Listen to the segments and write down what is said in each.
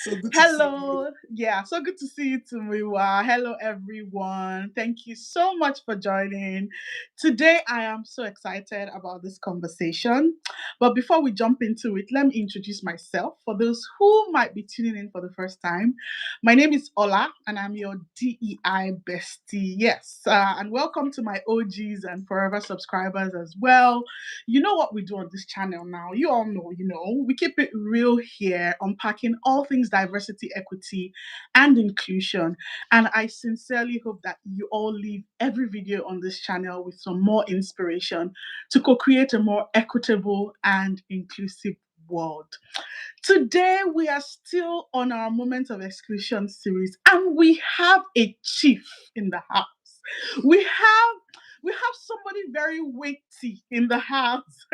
So good to see you. Hello. Yeah, so good to see you too, Muyiwa. Hello, everyone. Thank you so much for joining. Today, I am so excited about this conversation. But before we jump into it, let me introduce myself for those who might be tuning in for the first time. My name is Ola, and I'm your DEI bestie. Yes, and welcome to my OGs and forever subscribers as well. You know what we do on this channel now. You all know, we keep it real here, unpacking all things diversity, equity, and inclusion. And I sincerely hope that you all leave every video on this channel with some more inspiration to co create a more equitable and inclusive world. Today, we are still on our Moment of Exclusion series, and we have a chief in the house. We have we have somebody very weighty in the house.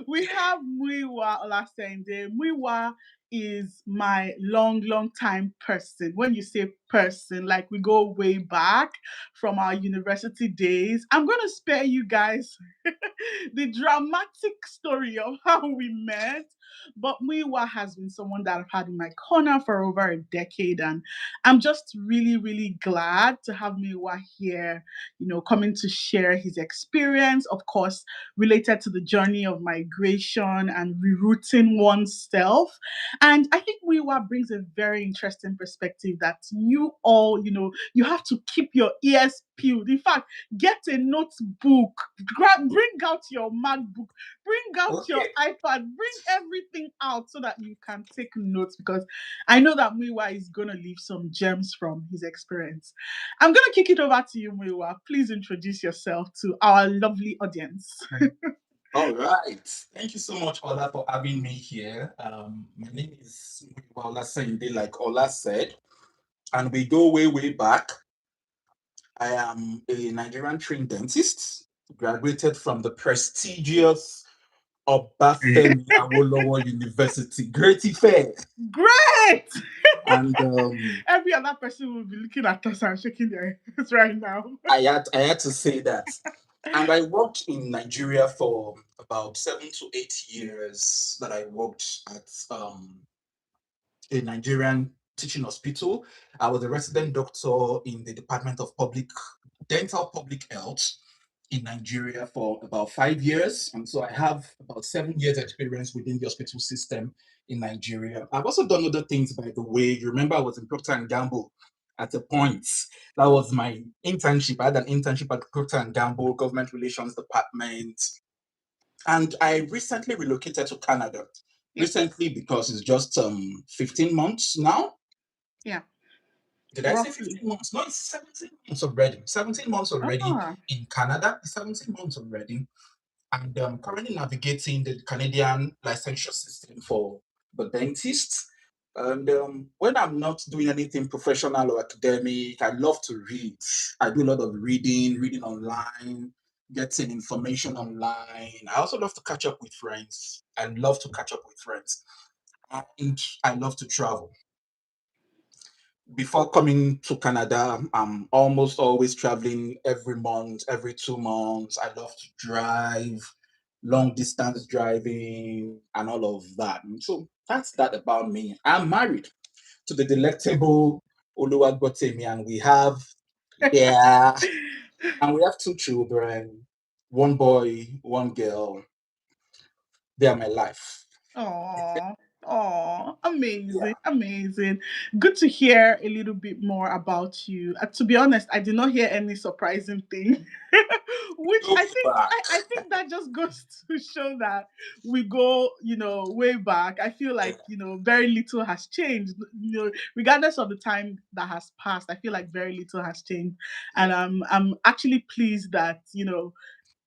We have Muyiwa Olasehinde. Muyiwa is my long time person. When you say person, like we go way back from our university days. I'm going to spare you guys the dramatic story of how we met. But Muyiwa has been someone that I've had in my corner for over a decade. And I'm just really glad to have Muyiwa here, coming to share his experience, of course, related to the journey of migration and rerouting oneself. And I think Muyiwa brings a very interesting perspective that you all, you have to keep your ears peeled. In fact, get a notebook, bring out your MacBook, bring out your Okay. iPad, bring everything out so that you can take notes because I know that Muyiwa is going to leave some gems from his experience. I'm going to kick it over to you, Muyiwa. Please introduce yourself to our lovely audience. All right. Thank you so much, Ola, for having me here. My name is Muyiwa Olasehinde, like Ola said, and we go way back. I am a Nigerian trained dentist, graduated from the prestigious Obafemi Awolowo University, Great Ife. Great! And Every other person will be looking at us and shaking their heads right now. I had to say that. And I worked in Nigeria for about 7 to 8 years. That I worked at a Nigerian teaching hospital. I was a resident doctor in the Department of Dental Public Health in Nigeria for about 5 years. And so I have about 7 years experience within the hospital system in Nigeria. I've also done other things, by the way. You remember I was in Procter and Gamble at a point. That was my internship. I had an internship at Procter and Gamble Government Relations Department. And I recently relocated to Canada. Yeah. Recently because it's just 15 months now. Yeah, Did I say roughly. 15 months? No, it's 17 months already. 17 months already Ah, in Canada. 17 months already. And currently navigating the Canadian licensure system for the dentists. And when I'm not doing anything professional or academic, I love to read. I do a lot of reading online, getting information online. I also love to catch up with friends. I love to catch up with friends. And I love to travel. Before coming to Canada, I'm almost always traveling every month, every 2 months. I love to drive, long distance driving, and all of that. And so that's that about me. I'm married to the delectable Oluwagbotemi, and yeah, and we have 2 children, one boy, one girl. They are my life. oh, oh, amazing, Yeah. amazing. Good to hear a little bit more about you. To be honest, I did not hear any surprising thing, which Go I think back. I think that just goes to show that we go, way back. I feel Yeah. like very little has changed. Regardless of the time that has passed, I feel like very little has changed, and I'm actually pleased that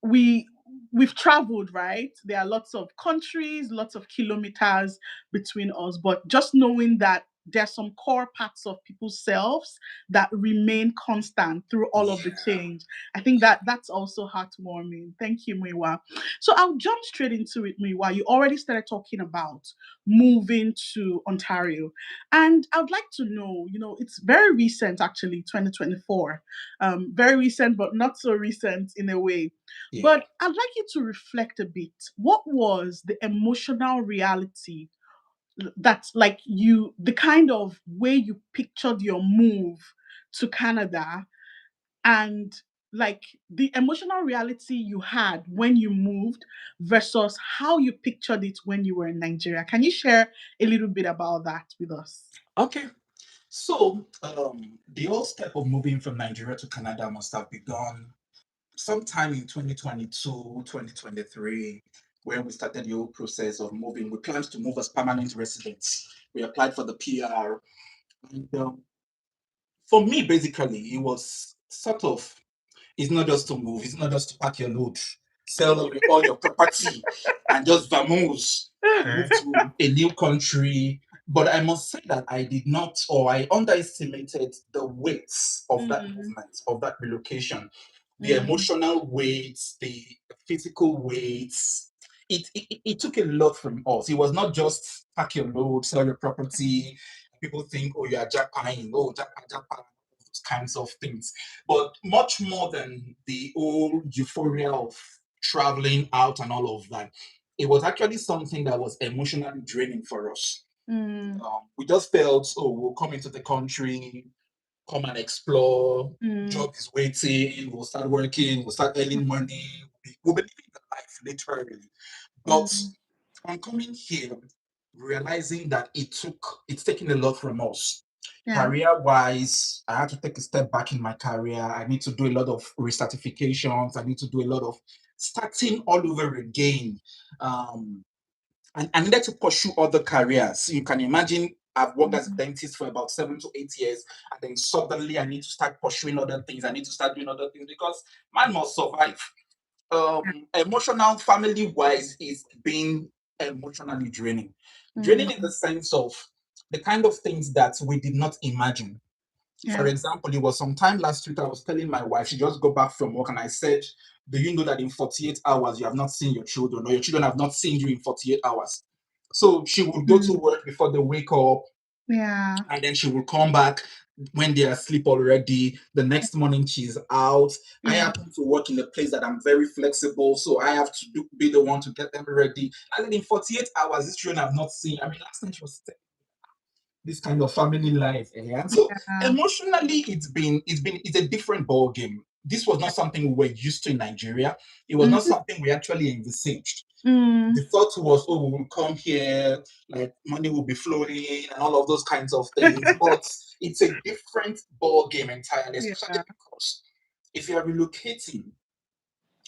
we we've traveled, right? There are lots of countries, lots of kilometers between us, but just knowing that there's some core parts of people's selves that remain constant through all of the Yeah. change. I think that that's also heartwarming. Thank you, Muiwa. So I'll jump straight into it, Muiwa. You already started talking about moving to Ontario, and I'd like to know, it's very recent, actually, 2024, very recent, but not so recent in a way. Yeah. But I'd like you to reflect a bit. What was the emotional reality That's like you, the kind of way you pictured your move to Canada, and like the emotional reality you had when you moved versus how you pictured it when you were in Nigeria. Can you share a little bit about that with us? Okay. So, the whole step of moving from Nigeria to Canada must have begun sometime in 2022, 2023, when we started the whole process of moving. We planned to move as permanent residents. We applied for the PR. And for me, basically, it was sort of, it's not just to move, it's not just to pack your load, sell all your property, and just vamoose, move to a new country. But I must say that I did not, or I underestimated the weights of that Mm, movement, of that relocation, the mm, emotional weights, the physical weights. It took a lot from us. It was not just pack your load, sell your property. People think, oh, you are Japan, oh, Japan, Japan, those kinds of things. But much more than the old euphoria of traveling out and all of that, it was actually something that was emotionally draining for us. mm, We just felt, oh, we'll come into the country, come and explore. mm, Job is waiting. We'll start working. We'll start earning money. We'll be living the life literally. But mm. on coming here, realizing that it's taking a lot from us. Yeah. Career wise, I had to take a step back in my career. I need to do a lot of recertifications. I need to do a lot of starting all over again. Um, and I needed to pursue other careers. You can imagine I've worked as a Mm, dentist for about 7 to 8 years, and then suddenly I need to start pursuing other things. I need to start doing other things because man must survive. Emotional, family wise, is being emotionally draining. Draining in mm, the sense of the kind of things that we did not imagine. For yeah. example, it was sometime last week I was telling my wife, she just got back from work, and I said, do you know that in 48 hours you have not seen your children, or your children have not seen you in 48 hours? So she would go to Mm, work before they wake up, yeah. and then she will come back when they're asleep already. The next morning she's out. I Yeah. happen to work in a place that I'm very flexible, so I have to be the one to get them ready. And then in 48 hours, these children have not seen. I mean, last time she was this kind of family life. And so Yeah. emotionally, it's a different ball game. This was not something we were used to in Nigeria. It was not Mhm. something we actually envisaged. Mm, The thought was, oh, we will come here, like money will be flowing and all of those kinds of things. But it's a different ball game entirely, especially yeah. because if you are relocating,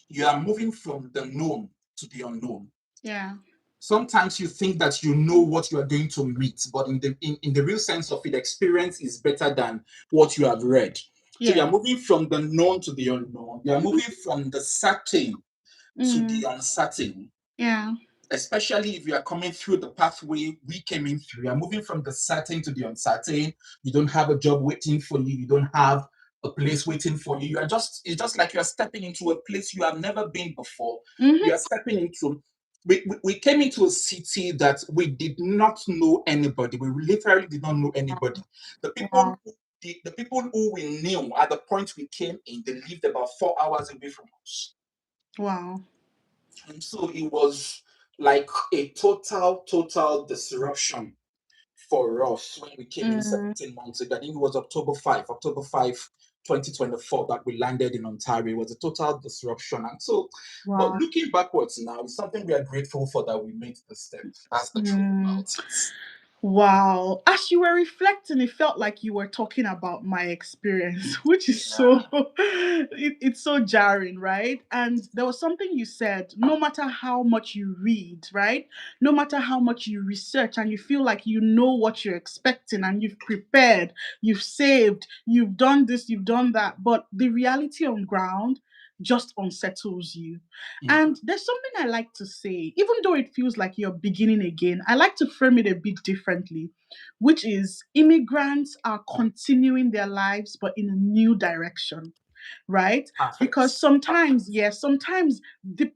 you are moving from the known to the unknown. Yeah. Sometimes you think that you know what you are going to meet, but in the real sense of it, experience is better than what you have read. So you are Yeah. moving from the known to the unknown. You are moving from the certain to the Mm, uncertain, yeah. especially if you are coming through the pathway we came in through. You're moving from the certain to the uncertain. You don't have a job waiting for you. You don't have a place waiting for you. It's just like you're stepping into a place you have never been before. You Hmm. are stepping into, we came into a city that we did not know anybody. We literally did not know anybody. The Wow. people the people who we knew at the point we came in, they lived about 4 hours away from us. Wow. And so it was like a total disruption for us when we came in Mm, 17 months ago. I think it was October 5, 2024, that we landed in Ontario. It was a total disruption. And so, but wow. looking backwards now, it's something we are grateful for that we made the step. That's the truth Mm. about it. Wow. As you were reflecting, it felt like you were talking about my experience, which is so, Yeah. it's so jarring, right? And there was something you said, no matter how much you read, right? No matter how much you research and you feel like you know what you're expecting and you've prepared, you've saved, you've done this, you've done that, but the reality on ground just unsettles you. Mhm. And there's something I like to say, even though it feels like you're beginning again, I like to frame it a bit differently, which is immigrants are continuing their lives, but in a new direction. right? Because Perfect. sometimes, Perfect. yes, sometimes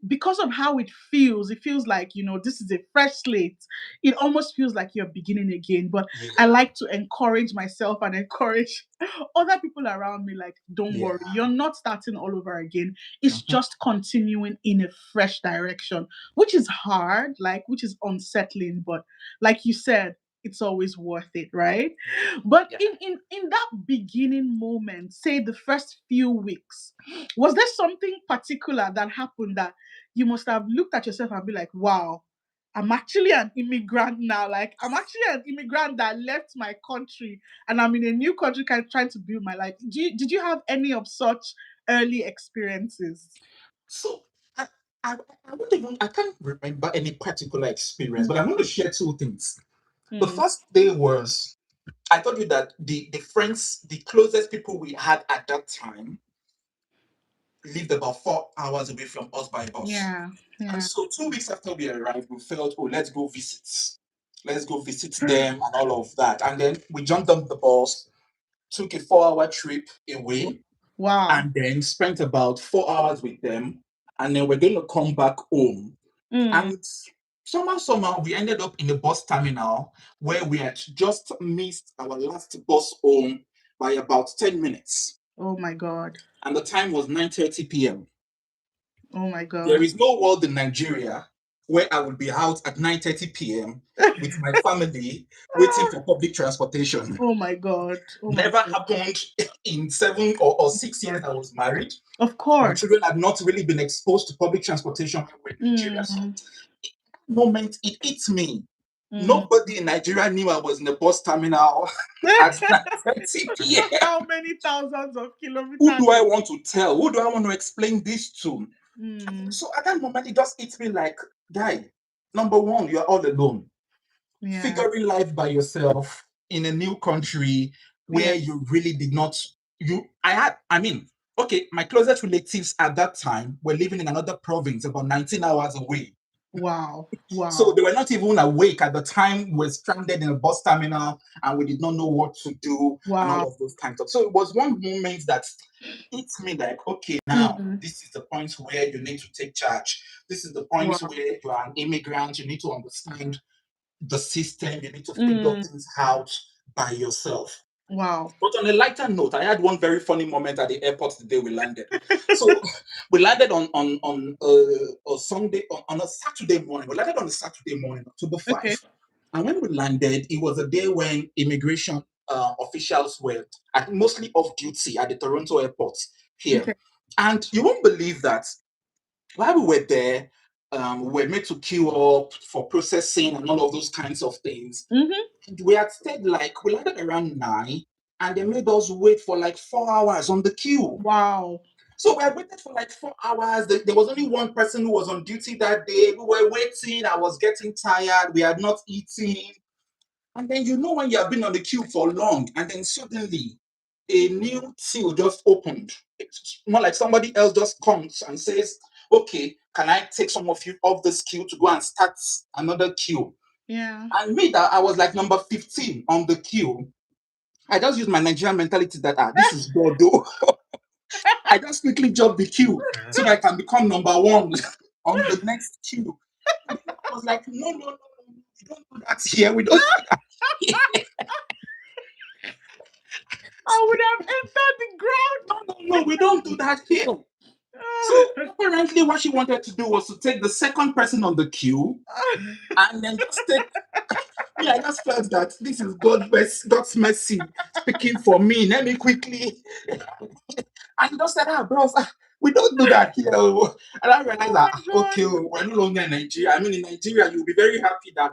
because of how it feels like, this is a fresh slate. It almost feels like you're beginning again. But I Yeah. like to encourage myself and encourage other people around me, like, don't Yeah. worry, you're not starting all over again. It's Mhm. just continuing in a fresh direction, which is hard, like, which is unsettling. But like you said, it's always worth it, right? Yeah. But Yeah. in that beginning moment, say the first few weeks, was there something particular that happened that you must have looked at yourself and be like, wow, I'm actually an immigrant now. Like, I'm actually an immigrant that left my country and I'm in a new country kind of trying to build my life. Did you have any of such early experiences? So I, I, I won't even, I can't remember any particular experience, Mm, but I'm going to share two things. The mm. first day was, I told you that the friends, the closest people we had at that time lived about 4 hours away from us by bus. Yeah, And yeah. so 2 weeks after we arrived, we felt, oh, let's go visit. Let's go visit them and all of that. And then we jumped on the bus, took a 4 hour trip away, Wow. and then spent about 4 hours with them. And then we're going to come back home. Mm. And somehow, we ended up in a bus terminal where we had just missed our last bus home by about 10 minutes. Oh my God. And the time was 9:30 p.m. Oh my There God. is no world in Nigeria where I would be out at 9:30 p.m. with my family waiting for public transportation. Oh my God. Oh my Never God. happened in 7 or 6 years I was married. Of My course. children had not really been exposed to public transportation when we were in Nigeria. So Mm, moment it hit me. mm. Nobody in Nigeria knew I was in the bus terminal at 9:30 p.m. How many thousands of Who kilometers? do I want to tell? Who do I want to explain this to? Mm, So at that moment, it just hit me like, guy, number one, you're all alone, yeah, figuring life by yourself in a new country yeah. where you really did not. Okay, my closest relatives at that time were living in another province about 19 hours away. Wow, So wow, they were not even awake at the time. We were stranded in a bus terminal and we did not know what to do and all wow. of those kinds of. So it was one moment that hit me like, okay, now Mm, this is the point where you need to take charge. This is the point wow. where you are an immigrant. You need to understand the system. You need to figure Mm, things out by yourself. wow. But on a lighter note, I had one very funny moment at the airport the day we landed. So we landed on a Sunday, on a Saturday morning. We landed on a Saturday morning, October Okay, 5. And when we landed, it was a day when immigration officials were mostly off duty at the Toronto airport here. okay. And you won't believe that while we were there, we were made to queue up for processing and all of those kinds of things. Mm-hmm. We had stayed like, we landed around 9 and they made us wait for like 4 hours on the queue. Wow. So we had waited for like 4 hours. There was only one person who was on duty that day. We were waiting. I was getting tired. We had not eaten. And then you know when you have been on the queue for long, and then suddenly a new queue just opened. It's more like somebody else just comes and says, "Okay, can I take some of you off this queue to go and start another queue?" Yeah. And me, that I was like number 15 on the queue. I just used my Nigerian mentality that this is God though. I just quickly jumped the queue so that I can become number one on the next queue. And then I was like, no, no, no, no, we don't do that here. We don't do that here. I would have entered the ground. No, no, no, we don't do that here. So apparently, what she wanted to do was to take the second person on the queue and then just take me. I just felt that this is God's mercy speaking for me. Let me quickly. And he just said, bros, we don't do that here. Oh." And I realized Oh that, my okay, God. oh, we're no longer in Nigeria. I mean, in Nigeria, you'll be very happy that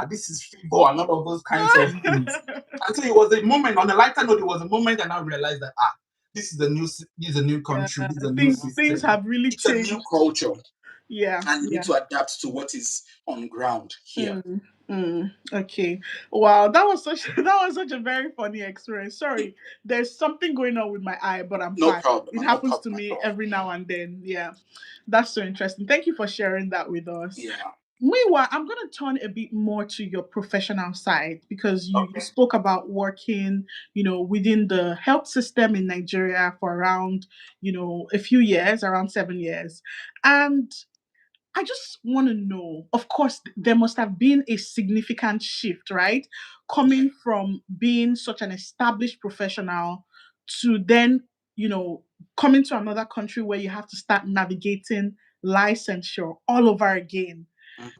this is favor and all of those kinds of things. And so it was a moment, on a lighter note, it was a moment and I realized that, this is a new Yeah, country, this is a new things system, have really it's a new changed. culture, Yeah, and you need yeah. to adapt to what is on ground here. Mm, okay. Wow, that was such that was such a very funny experience. Sorry, there's something going on with my eye, but I'm No fine. problem, It no happens to problem at me all. every now and then. Yeah, that's so interesting. Thank you for sharing that with us. Yeah. Meanwhile, I'm going to turn a bit more to your professional side because you Okay. spoke about working, within the health system in Nigeria for around, a few years, around 7 years. And I just want to know, of course, there must have been a significant shift, right? Yeah. Coming from being such an established professional to then, you know, coming to another country where you have to start navigating licensure all over again. Mhm.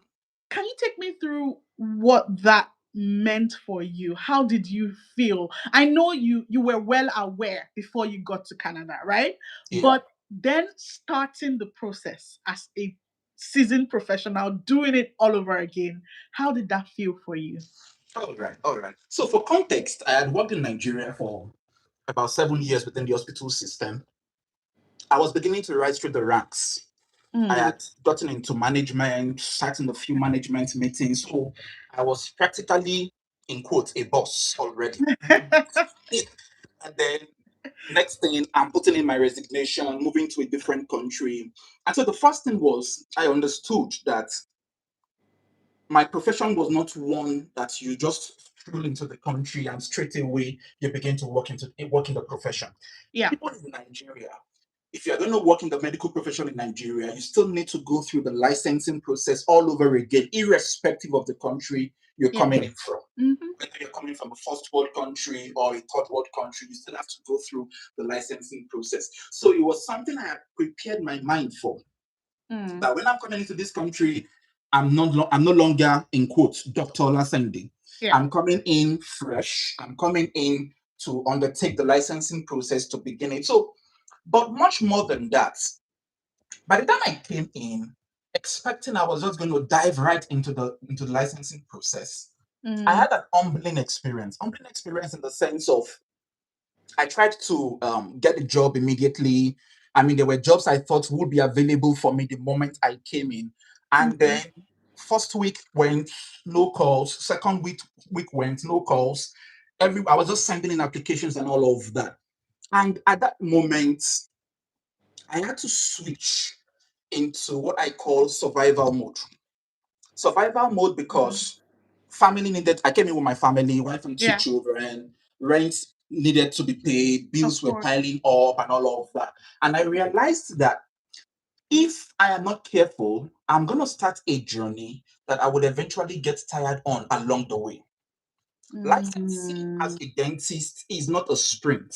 Can you take me through what that meant for you? How did you feel? I know you were well aware before you got to Canada, right? Yeah. But then starting the process as a seasoned professional, doing it all over again, how did that feel for you? All right. All right. So for context, I had worked in Nigeria for about 7 years within the hospital system. I was beginning to rise through the ranks. I Mm. had gotten into management, sat in a few management meetings. So I was practically, in quotes, a boss already. And then next thing, I'm putting in my resignation, moving to a different country. And so the first thing was I understood that my profession was not one that you just stroll into the country and straight away you begin to work in the profession. Yeah. People in Nigeria, if you're going to work in the medical profession in Nigeria, you still need to go through the licensing process all over again, irrespective of the country you're Yeah. coming in from. Mm-hmm. Whether you're coming from a first world country or a third world country, you still have to go through the licensing process. So it was something I had prepared my mind for. Mm. That when I'm coming into this country, I'm no longer in quotes Dr. Olasehinde. Yeah. I'm coming in fresh. I'm coming in to undertake the licensing process to begin it. So, but much more than that, by the time I came in, expecting I was just going to dive right into the licensing process, I Mm. had an humbling experience. Humbling experience in the sense of I tried to get a job immediately. I mean, there were jobs I thought would be available for me the moment I came in. And Mm. then first week went no calls, second week went no calls. I was just sending in applications and all of that. And at that moment, I had to switch into what I call survival mode. Survival mode Mm. because family needed, I came in with my family, wife and two Yeah. children, rent needed to be paid, Of bills were course. piling up, and all of that. And I realized that if I am not careful, I'm going to start a journey that I would eventually get tired on along the way. Licensing as Mm. a dentist is not a sprint,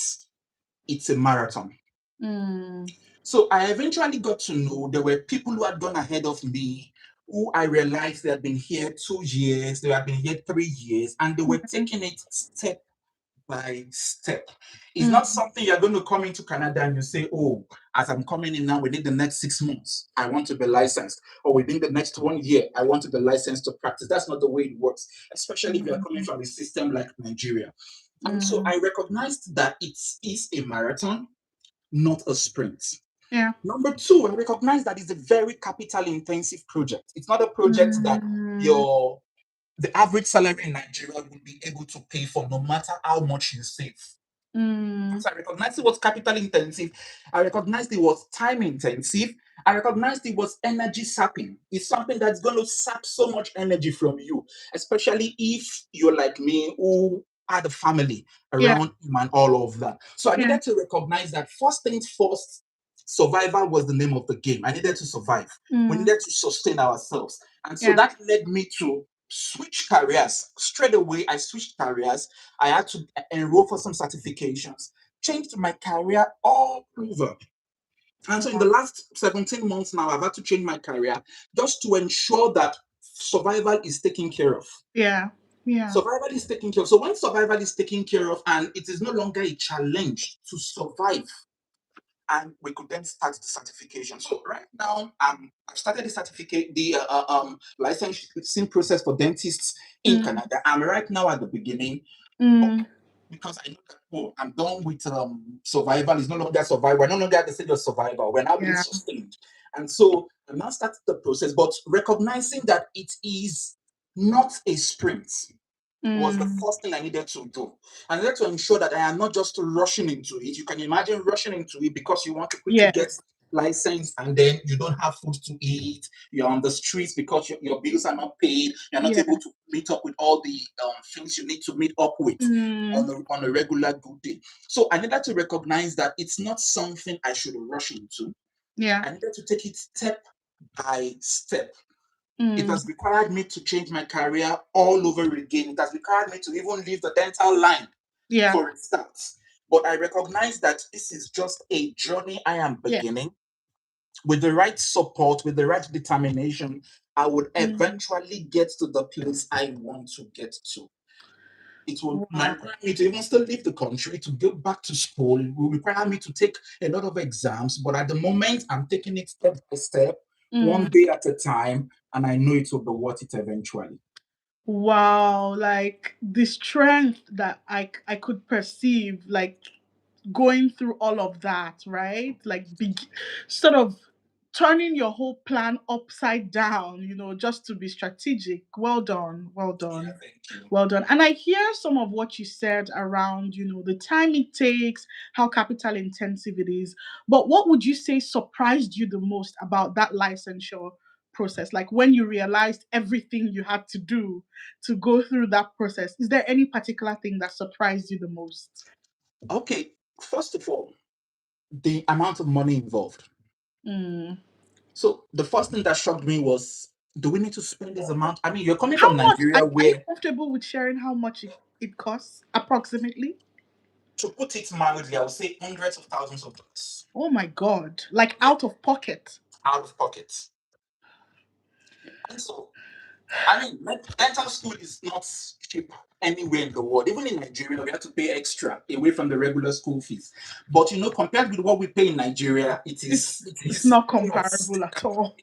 it's a marathon. Mm. So I eventually got to know there were people who had gone ahead of me who I realized they had been here 2 years, they had been here 3 years, and they were Mm. taking it step by step. It's not Mm. something you're going to come into Canada and you say, oh, as I'm coming in now, within the next 6 months, I want to be licensed. Or within the next 1 year, I want to be licensed to practice. That's not the way it works, especially if you're coming Mm. from a system like Nigeria. And so Mm. I recognized that it is a marathon, not a sprint. Yeah. Number two, I recognize that it's a very capital intensive project. It's not a project that Mm. your the average salary in Nigeria will be able to pay for no matter how much you save. Mm. So I recognized it was capital intensive. I recognized it was time intensive. I recognized it was energy sapping. It's something that's going to sap so much energy from you, especially if you're like me who had a family Yeah. around him and all of that. So I Yeah. needed to recognize that first things first, survival was the name of the game. I needed to survive. We Mm. needed to sustain ourselves. And so Yeah. that led me to switch careers. Straight away, I switched careers. I had to enroll for some certifications, changed my career all over. And so in the Wow. last 17 months now, I've had to change my career just to ensure that survival is taken care of. Yeah. Yeah. Survival is taken care of. So when survival is taken care of and it is no longer a challenge to survive, and we could then start the certification. So right now, I've started the licensing process for dentists in Mm. Canada. I'm right now at the beginning, but Mm. because I know that oh, I'm done with survival. It's no longer survival. We're no longer at the stage of survival. We're now being Yeah. sustained. And so I'm now starting the process, but recognizing that it is not a sprint was the Mm. first thing I needed to do. I needed to ensure that I am not just rushing into it. You can imagine rushing into it because you want to quickly get Yes. license, and then you don't have food to eat, you're on the streets because your bills are not paid, you're not Yeah. able to meet up with all the things you need to meet up with Mm. on a regular good day. So I needed to recognize that it's not something I should rush into. Yeah. I needed to take it step by step. It Mm. has required me to change my career all over again. It has required me to even leave the dental line Yeah. for a start. But I recognize that this is just a journey I am Yeah. beginning. With the right support, with the right determination, I would Mm. eventually get to the place I want to get to. Might Wow. require me to even still leave the country to go back to school. It will require me to take a lot of exams, but at the moment, I'm taking it step by step, one Mm. day at a time, and I know it will be worth it eventually. Wow, like the strength that I could perceive, like going through all of that, right? Like sort of turning your whole plan upside down, just to be strategic. Well done, well Yeah, done. thank you. Well done. And I hear some of what you said around, the time it takes, how capital intensive it is. But what would you say surprised you the most about that licensure process? Like when you realized everything you had to do to go through that process, is there any particular thing that surprised you the most? Okay, first of all, the amount of money involved. Mm. So the first thing that shocked me was, do we need to spend this amount? I mean, you're coming from How much? Are, Nigeria are you where, comfortable with sharing how much it costs approximately? to put it mildly, I would say hundreds of thousands of dollars. Oh my God. Like Yeah, out of pocket. out of pocket. And so, I mean, dental school is not cheap anywhere in the world. Even in Nigeria, we have to pay extra away from the regular school fees. But compared with what we pay in Nigeria, it It's is it it's is not chaos comparable at all.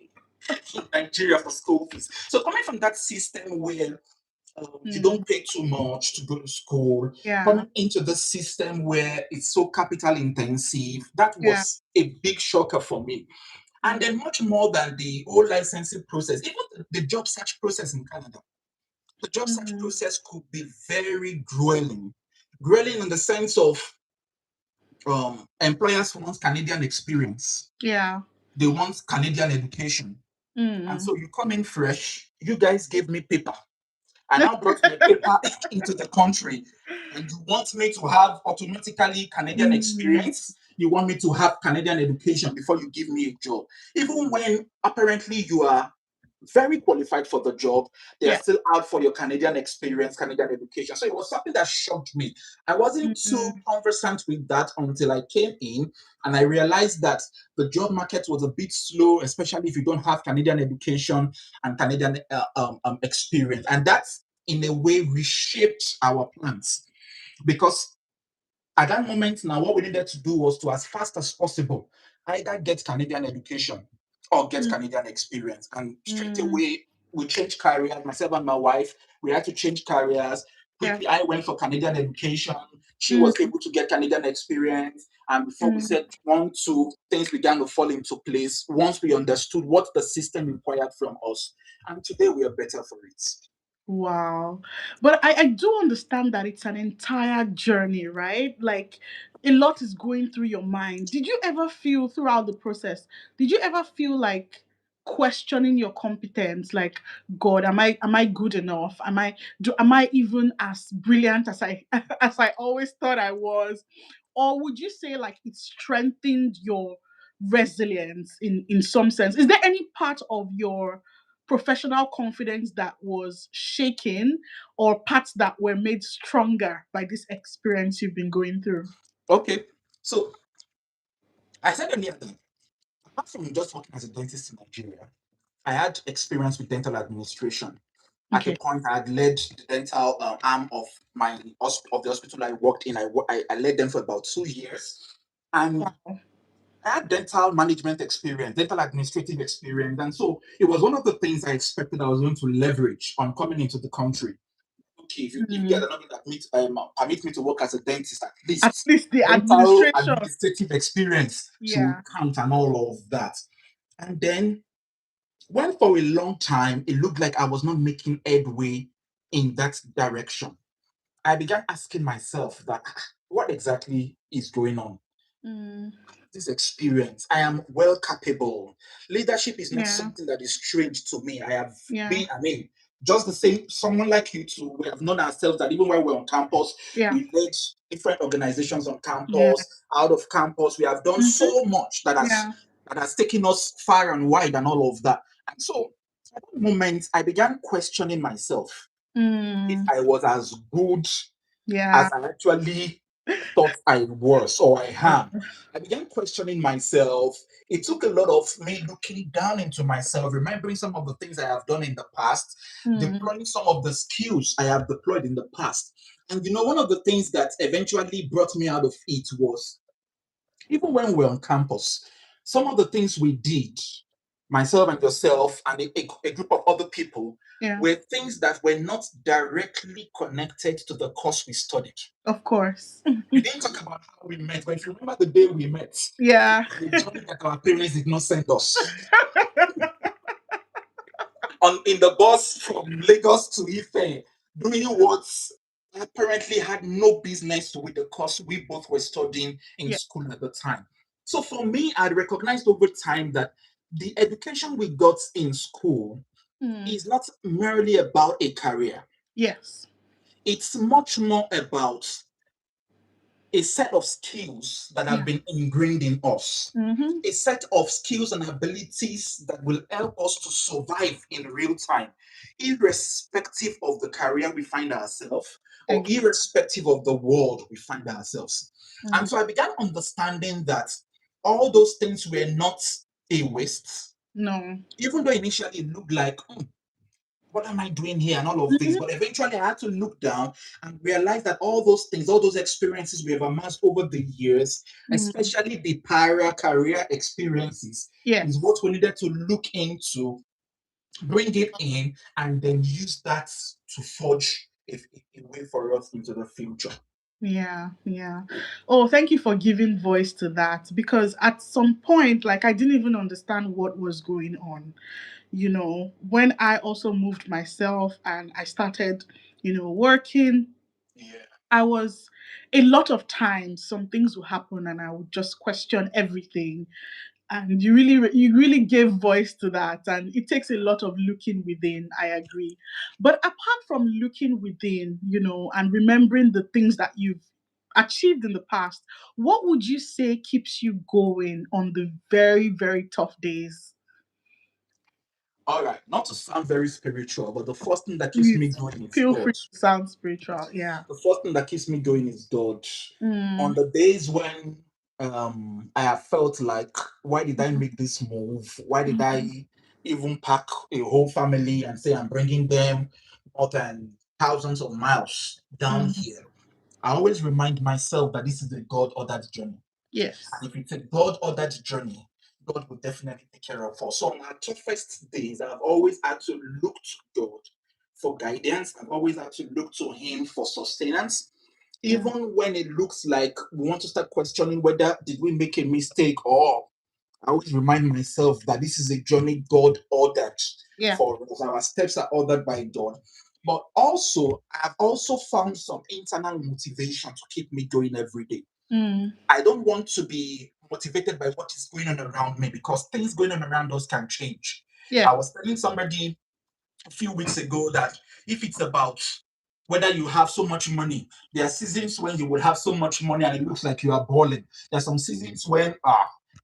in Nigeria for school fees. So coming from that system where you Mm. don't pay too much to go to school, Yeah. coming into the system where it's so capital intensive, that Yeah. was a big shocker for me. And Mm. then much more than the whole licensing process, even the job search process in Canada. The job search Mm. process could be very grueling. Grueling in the sense of employers want Canadian experience. Yeah. They want Canadian education. And Mm. so you come in fresh, you guys gave me paper. I now brought my paper into the country, and you want me to have automatically Canadian Mm. experience. You want me to have Canadian education before you give me a job. Even when apparently you are very qualified for the job, they are Yeah. still out for your Canadian experience, Canadian education. So it was something that shocked me. I wasn't too Mm. conversant with that until I came in and I realized that the job market was a bit slow, especially if you don't have Canadian education and Canadian experience. And that's in a way reshaped our plans because at that moment now, what we needed to do was to, as fast as possible, either get Canadian education or get Mm. Canadian experience. And straight Mm. away, we changed careers. Myself and my wife, we had to change careers. Yeah. Quickly, I went for Canadian education. She was Mm. able to get Canadian experience. And before we Mm. said one, two, things began to fall into place once we understood what the system required from us. And today we are better for it. Wow. But I do understand that it's an entire journey, right? Like a lot is going through your mind. Did you ever feel throughout the process, did you ever feel like questioning your competence? Like, God, am I good enough? Am I even as brilliant as I as I always thought I was? Or would you say like it strengthened your resilience in some sense? Is there any part of your professional confidence that was shaken or parts that were made stronger by this experience you've been going through? Okay. So I said earlier that apart from just working as a dentist in Nigeria, I had experience with dental administration. At a Okay. point, I had led the dental arm of of the hospital I worked in. I led them for about 2 years, and Wow. I had dental management experience, dental administrative experience, and so it was one of the things I expected I was going to leverage on coming into the country. Okay, if you guys Mm. are not going to permit me to work as a dentist, at At least least the dental administration. administrative experience should Yeah. count and all of that. And then when for a long time it looked like I was not making headway in that direction, I began asking myself that what exactly is going on? Mm. this experience. I am well capable. Leadership is not Yeah. something that is strange to me. I have Yeah. been, just the same, someone like you too. We have known ourselves that even when we're on campus, Yeah. we led different organizations on Yeah. campus, out of campus. We have done Hmm. so much Yeah. that has taken us far and wide and all of that. And so at that moment, I began questioning myself if Mm. I was as good Yeah. as I actually thought I was or I Uh, am. I began questioning myself. It took a lot of me looking down into myself, remembering some of the things I have done in the past, mm. deploying some of the skills I have deployed in the past. And one of the things that eventually brought me out of it was even when we were on campus, some of the things we did, myself and yourself and a group of other people, Yeah. were things that were not directly connected to the course we studied. Of course. We didn't talk about how we met, but if you remember the day we met, it Yeah. was a journey that our parents did not send us. On in the bus from Lagos to Ife, doing what apparently had no business with the course we both were studying in Yeah. school at the time. So for me, I recognized over time that the education we got in school Mm. is not merely about a career. Yes. It's much more about a set of skills that have Yeah. been ingrained in us, Mm-hmm. a set of skills and abilities that will help us to survive in real time, irrespective of the career we find ourselves or Exactly. irrespective of the world we find ourselves. And Mm. so I began understanding that all those things were not a waste, No. even though initially it looked like, what am I doing here and all of this? Mhm. But eventually I had to look down and realize that all those things, all those experiences we have amassed over the years, Mm. especially the prior career experiences, is Yes. what we needed to look into, bring it in, and then use that to forge a way for us into the future. Yeah, yeah. Oh, thank you for giving voice to that because at some point, like, I didn't even understand what was going on. When I also moved myself and I started, working, Yeah. I was a lot of times some things would happen and I would just question everything. And you really gave voice to that, and it takes a lot of looking within. I agree, but apart from looking within, and remembering the things that you've achieved in the past, what would you say keeps you going on the very, very tough days? All right. Not to sound very spiritual, but the first thing that keeps me Please going is feel God. free to sound spiritual. Yeah. The first thing that keeps me going is God. On Mm, the days when I have felt like, why did I make this move? Why did mm, I even pack a whole family and say I'm bringing them more than thousands of miles down mm. here? I always remind myself that this is a God ordered journey. Yes. And if it's a God ordered journey, God will definitely take care of us. So on our toughest days, I've always had to look to God for guidance. I've always had to look to Him for sustenance. Yeah. Even when it looks like we want to start questioning whether did we make a mistake, or I always remind myself that this is a journey God ordered Yeah. for us. Our steps are ordered by God. But also, I've also found some internal motivation to keep me going every day. Mm. I don't want to be motivated by what is going on around me because things going on around us can change. Yeah. I was telling somebody a few weeks ago that if it's about whether you have so much money, there are seasons when you will have so much money and it looks like you are balling. There are some seasons when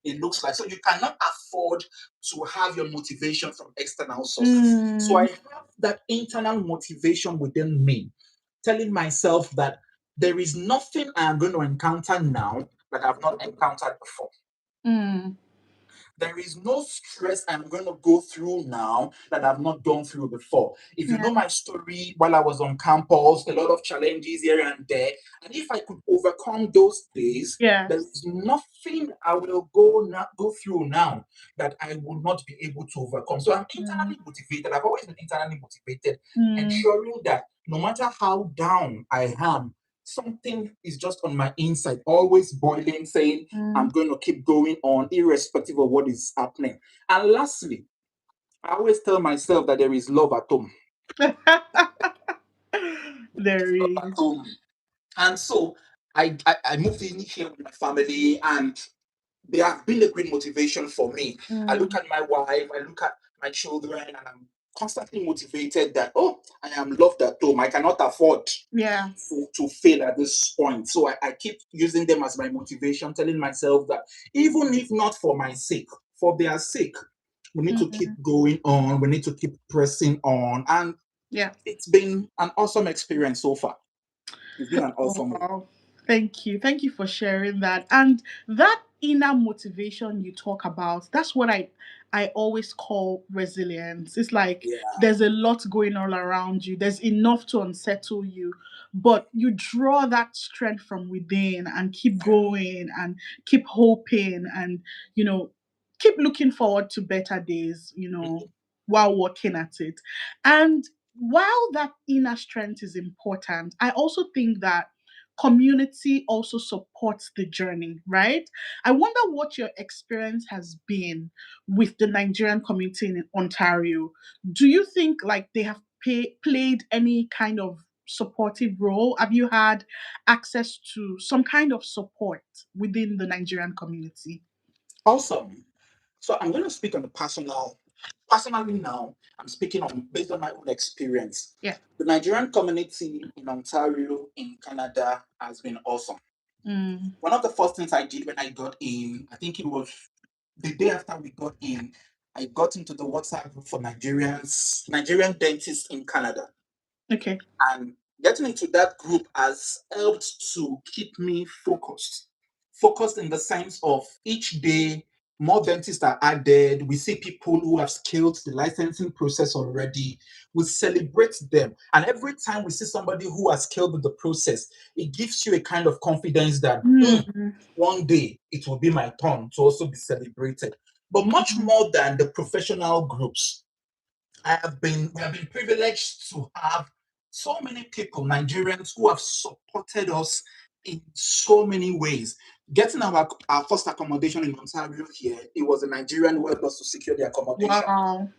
it looks like, so you cannot afford to have your motivation from external sources. So I Mm. have that internal motivation within me, telling myself that there is nothing I am going to encounter now that I've not encountered before. Mm. There is no stress I'm going to go through now that I've not gone through before. If you Yeah. know my story while I was on campus, a lot of challenges here and there. And if I could overcome those days, there Yes. is nothing I will go through now that I will not be able to overcome. So I'm Mm. internally motivated. I've always been internally motivated, Mm. ensuring that no matter how down I am, something is just on my inside, always boiling, saying, I'm Mm. going to keep going on, irrespective of what is happening. And lastly, I always tell myself that there is love at home. There Love at is. home. And so I moved in here with my family, and they have been a great motivation for me. I look Mm. at my wife, I look at my children, and I'm constantly motivated that, oh, I am loved at home. I cannot afford Yeah. to fail at this point. So I keep using them as my motivation, telling myself that even if not for my sake, for their sake, we need to keep Mm. going on. We need to keep pressing on. And Yeah. it's been an awesome experience so far. It's been an Oh, awesome one. wow. Thank you. Thank you for sharing that. And that inner motivation you talk about, that's what I always call resilience. It's like Yeah. there's a lot going all around you. There's enough to unsettle you, but you draw that strength from within and keep going and keep hoping and, you know, keep looking forward to better days, Mhm. while working at it. And while that inner strength is important, I also think that community also supports the journey, right? I wonder what your experience has been with the Nigerian community in Ontario. Do you think like they have played any kind of supportive role? Have you had access to some kind of support within the Nigerian community? Awesome. So I'm going to speak on the personal. Personally, now I'm speaking on based on my own experience. Yeah. The Nigerian community in Ontario, in Canada, has been awesome. Mm. One of the first things I did when I got in, I think it was the day after we got in, I got into the WhatsApp group for Nigerian dentists in Canada. Okay. And getting into that group has helped to keep me focused. Focused in the sense of each day, more dentists are added. We see people who have scaled the licensing process already. We celebrate them. And every time we see somebody who has scaled the process, it gives you a kind of confidence that Mm. one day it will be my turn to also be celebrated. But much Mm. more than the professional groups, we have been privileged to have so many people, Nigerians, who have supported us in so many ways. Getting our first accommodation in Ontario here, it was a Nigerian who helped us to secure the accommodation. Wow.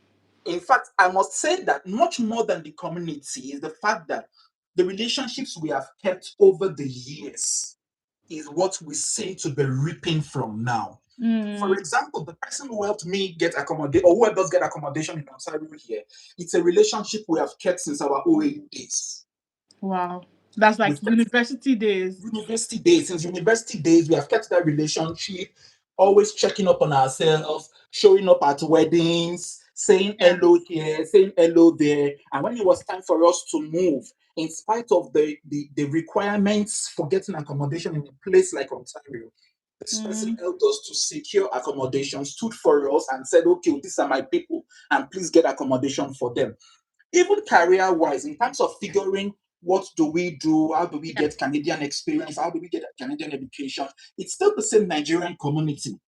In fact, I must say that much more than the community is the fact that the relationships we have kept over the years is what we seem to be reaping from now. For Mm. example, the person who helped me get accommodation or who helped us get accommodation in Ontario here, it's a relationship we have kept since our OAU days. Wow. That's like We've kept university days. university days. Since university days, we have kept that relationship, always checking up on ourselves, showing up at weddings, saying Yeah. hello here, saying hello there. And when it was time for us to move, in spite of the requirements for getting accommodation in a place like Ontario, this person Mm. helped us to secure accommodation, stood for us, and said, okay, these are my people, and please get accommodation for them. Even career wise, in terms of figuring what do we do, how do we Yeah. get Canadian experience, how do we get Canadian education, it's still the same Nigerian community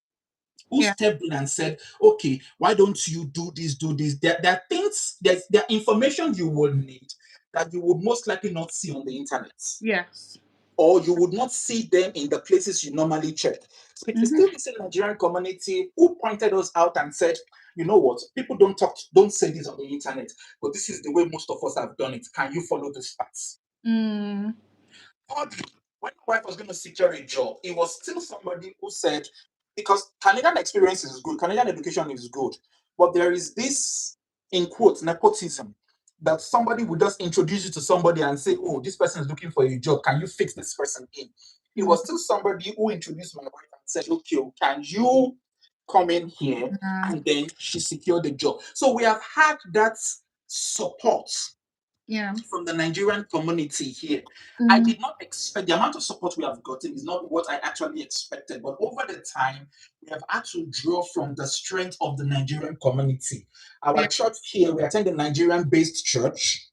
who Yeah. stepped in and said, okay, why don't you do this, do this? There are things, there are information you will need that you would most likely not see on the internet, Yes. or you would not see them in the places you normally check. So it is Hmm. still the same Nigerian community who pointed us out and said, you know what, people don't say this on the internet, but this is the way most of us have done it. Can you follow this path? Mm. Oddly, when my wife was going to secure a job, it was still somebody who said, because Canadian experience is good, Canadian education is good, but there is this, in quotes, nepotism, that somebody would just introduce you to somebody and say, oh, this person is looking for a job. Can you fix this person in? It Mm. was still somebody who introduced my wife and said, okay, can you come in here? Yeah. And then she secured the job. So we have had that support Yeah. from the Nigerian community here. I Mm. did not expect the amount of support we have gotten is not what I actually expected, but over the time, we have had to draw from the strength of the Nigerian community. Our Yeah. church here, we attend a Nigerian based church.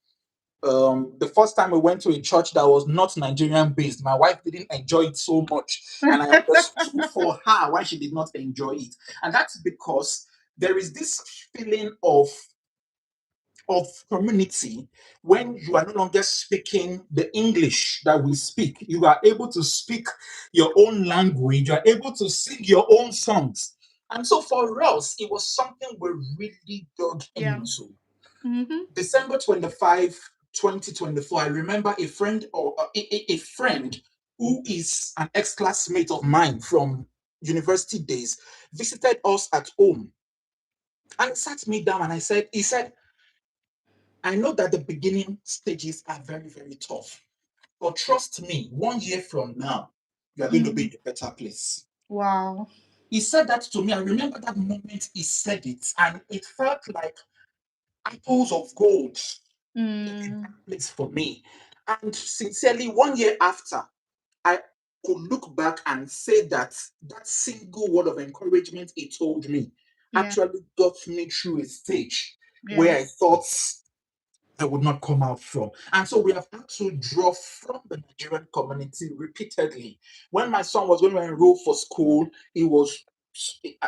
The first time we went to a church that was not Nigerian based, my wife didn't enjoy it so much, and I understood for her why she did not enjoy it. And that's because there is this feeling of community when you are no longer speaking the English that we speak. You are able to speak your own language, you are able to sing your own songs. And so for us, it was something we really dug Yeah. into. Hmm. December 25, 2024, I remember a friend or a friend who is an ex-classmate of mine from university days, visited us at home and sat me down and he said, I know that the beginning stages are very, very tough, but trust me, 1 year from now, you are going to be Mm. in a better place. Wow. He said that to me. I remember that moment he said it, and it felt like apples of gold in Mm. that place for me. And sincerely, 1 year after, I could look back and say that that single word of encouragement he told me Yeah. actually got me through a stage where I Yes. thought I would not come out from. And so we have had to draw from the Nigerian community repeatedly. When my son was going to enroll for school, it was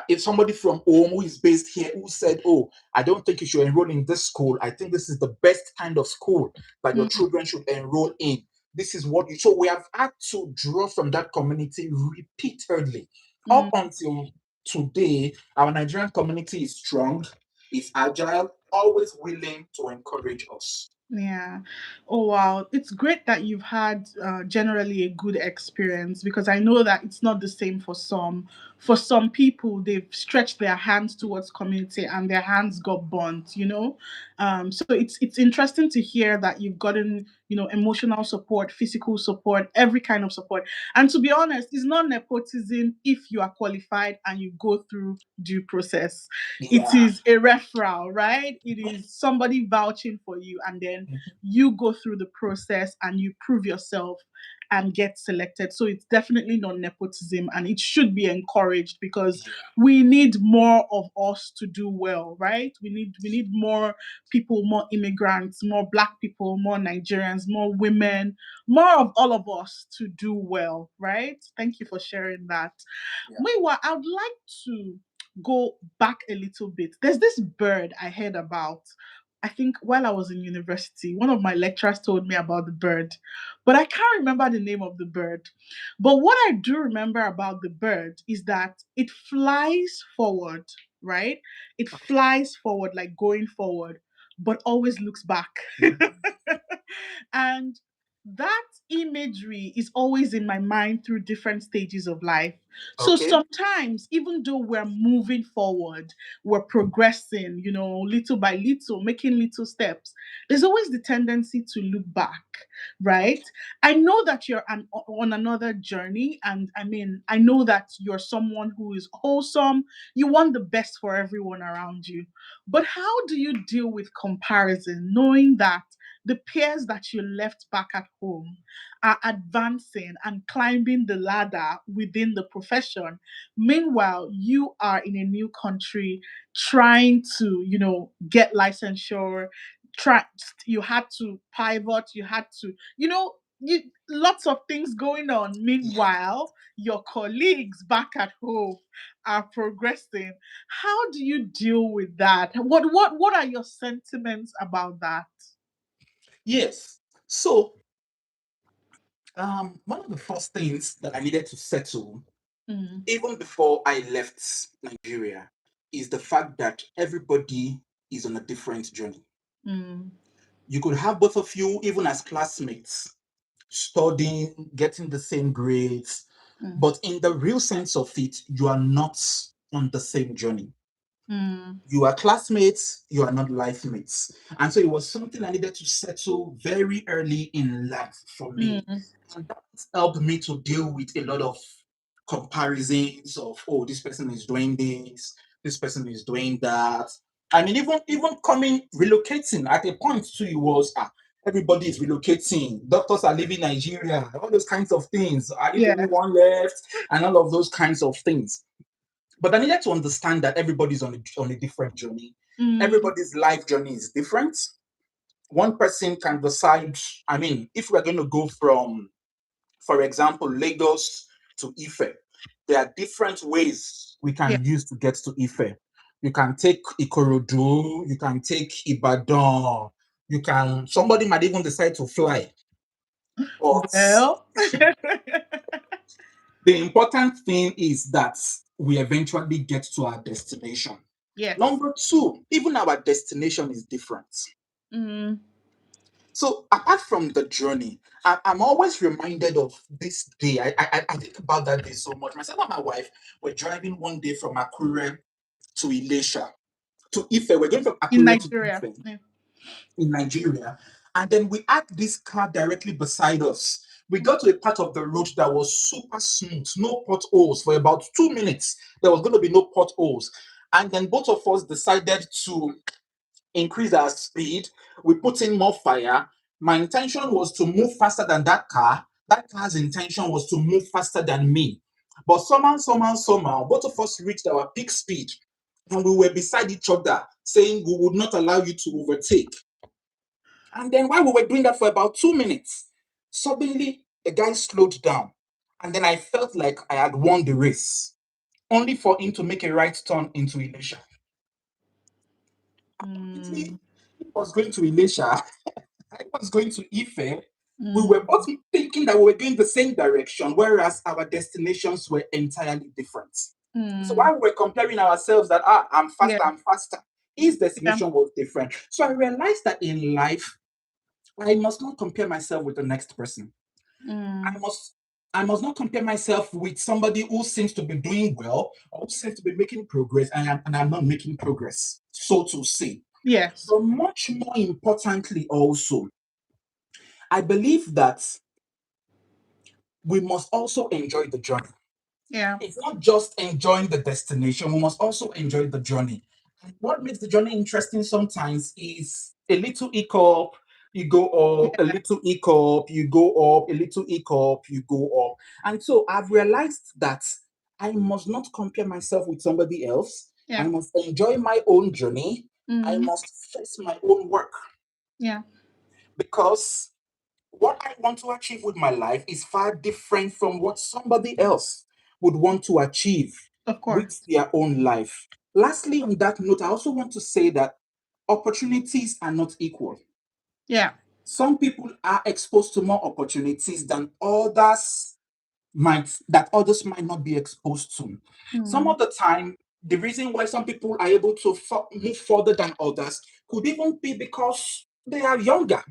if somebody from home who is based here who said, "Oh, I don't think you should enroll in this school. I think this is the best kind of school that your Mm. children should enroll in. This is what you." So we have had to draw from that community repeatedly up Mm. until today. Our Nigerian community is strong, is agile, always willing to encourage us. Yeah. Oh, wow. It's great that you've had generally a good experience, because I know that it's not the same for some. For some people, they've stretched their hands towards community and their hands got burnt, you know? So it's interesting to hear that you've gotten, emotional support, physical support, every kind of support. And to be honest, it's not nepotism if you are qualified and you go through due process. It Yeah. is a referral, right? It is somebody vouching for you, and then Mhm. you go through the process and you prove yourself and get selected. So it's definitely not nepotism, and it should be encouraged, because Yeah. we need more of us to do well, right? We need more people, more immigrants, more black people, more Nigerians, more women, more of all of us to do well, right? Thank you for sharing that. Yeah. Meanwhile, I'd like to go back a little bit. There's this bird I heard about. I think while I was in university, one of my lecturers told me about the bird, but I can't remember the name of the bird. But what I do remember about the bird is that it flies forward, right? It flies forward, like going forward, but always looks back. Mhm. And that imagery is always in my mind through different stages of life. So Okay. sometimes, even though we're moving forward, we're progressing, little by little, making little steps, there's always the tendency to look back, right? I know that you're on another journey, and I mean, I know that you're someone who is wholesome. You want the best for everyone around you. But how do you deal with comparison, knowing that the peers that you left back at home are advancing and climbing the ladder within the profession? Meanwhile, you are in a new country trying to, get licensure. Try You had to pivot, you had to, lots of things going on. Yeah. Meanwhile, your colleagues back at home are progressing. How do you deal with that? What are your sentiments about that? Yes. So, one of the first things that I needed to settle, Mm, even before I left Nigeria, is the fact that everybody is on a different journey. mm, You could have both of you, even as classmates, studying, getting the same grades, mm, but in the real sense of it, you are not on the same journey. mm, You are classmates, you are not life mates. And so it was something I needed to settle very early in life for me. mm, And that helped me to deal with a lot of comparisons of, oh, this person is doing this person is doing that. I mean, even coming relocating at a point too, it was everybody is relocating, doctors are leaving Nigeria, all those kinds of things. Are you the only yes. one left? And all of those kinds of things. But I needed to understand that everybody's on a different journey. Mm, Everybody's life journey is different. One person can decide, I mean, if we're going to go from, for example, Lagos to Ife, there are different ways we yeah. can use to get to Ife. You can take Ikorodu, you can take Ibadan, somebody might even decide to fly. But Well, the important thing is that we eventually get to our destination. yes. Number two, even our destination is different. Mm, So apart from the journey, I'm always reminded of this day. I think about that day so much. Myself and my wife were driving one day from Akure to Ilesha to Ife. We're going from In Akure to Nigeria. Ife Yeah. in Nigeria. And then we had this car directly beside us. We got to a part of the road that was super smooth, no potholes for about 2 minutes. There was going to be no potholes. And then both of us decided to increase our speed. We put in more fire. My intention was to move faster than that car. That car's intention was to move faster than me. But somehow, both of us reached our peak speed. And we were beside each other saying we would not allow you to overtake. And then while we were doing that for about 2 minutes, suddenly the guy slowed down. And then I felt like I had won the race, only for him to make a right turn into Elisha. Mm, He was going to Elisha, I was going to Ife. We mm, were both thinking that we were going the same direction, whereas our destinations were entirely different. So mm. while we were comparing ourselves that Yeah, I'm faster, his yeah. destination was different. So I realized that in life, I must not compare myself with the next person. I Mm, must I must not compare myself with somebody who seems to be doing well or who seems to be making progress, and I'm not making progress, so to say. yes. But much more importantly, also, I believe that we must also enjoy the journey. Yeah. It's not just enjoying the destination, we must also enjoy the journey. And what makes the journey interesting sometimes is a little hiccup, you go up, a little hiccup, you go up, a little hiccup, you go up. And so I've realized that I must not compare myself with somebody else. I Yeah. must enjoy my own journey. I Mm, must face my own work yeah. because what I want to achieve with my life is far different from what somebody else would want to achieve Of course. with their own life. Lastly, on that note, I also want to say that opportunities are not equal. Yeah. Some people are exposed to more opportunities than others might not be exposed to. Some Mm, of the time, the reason why some people are able to move further than others could even be because they are younger.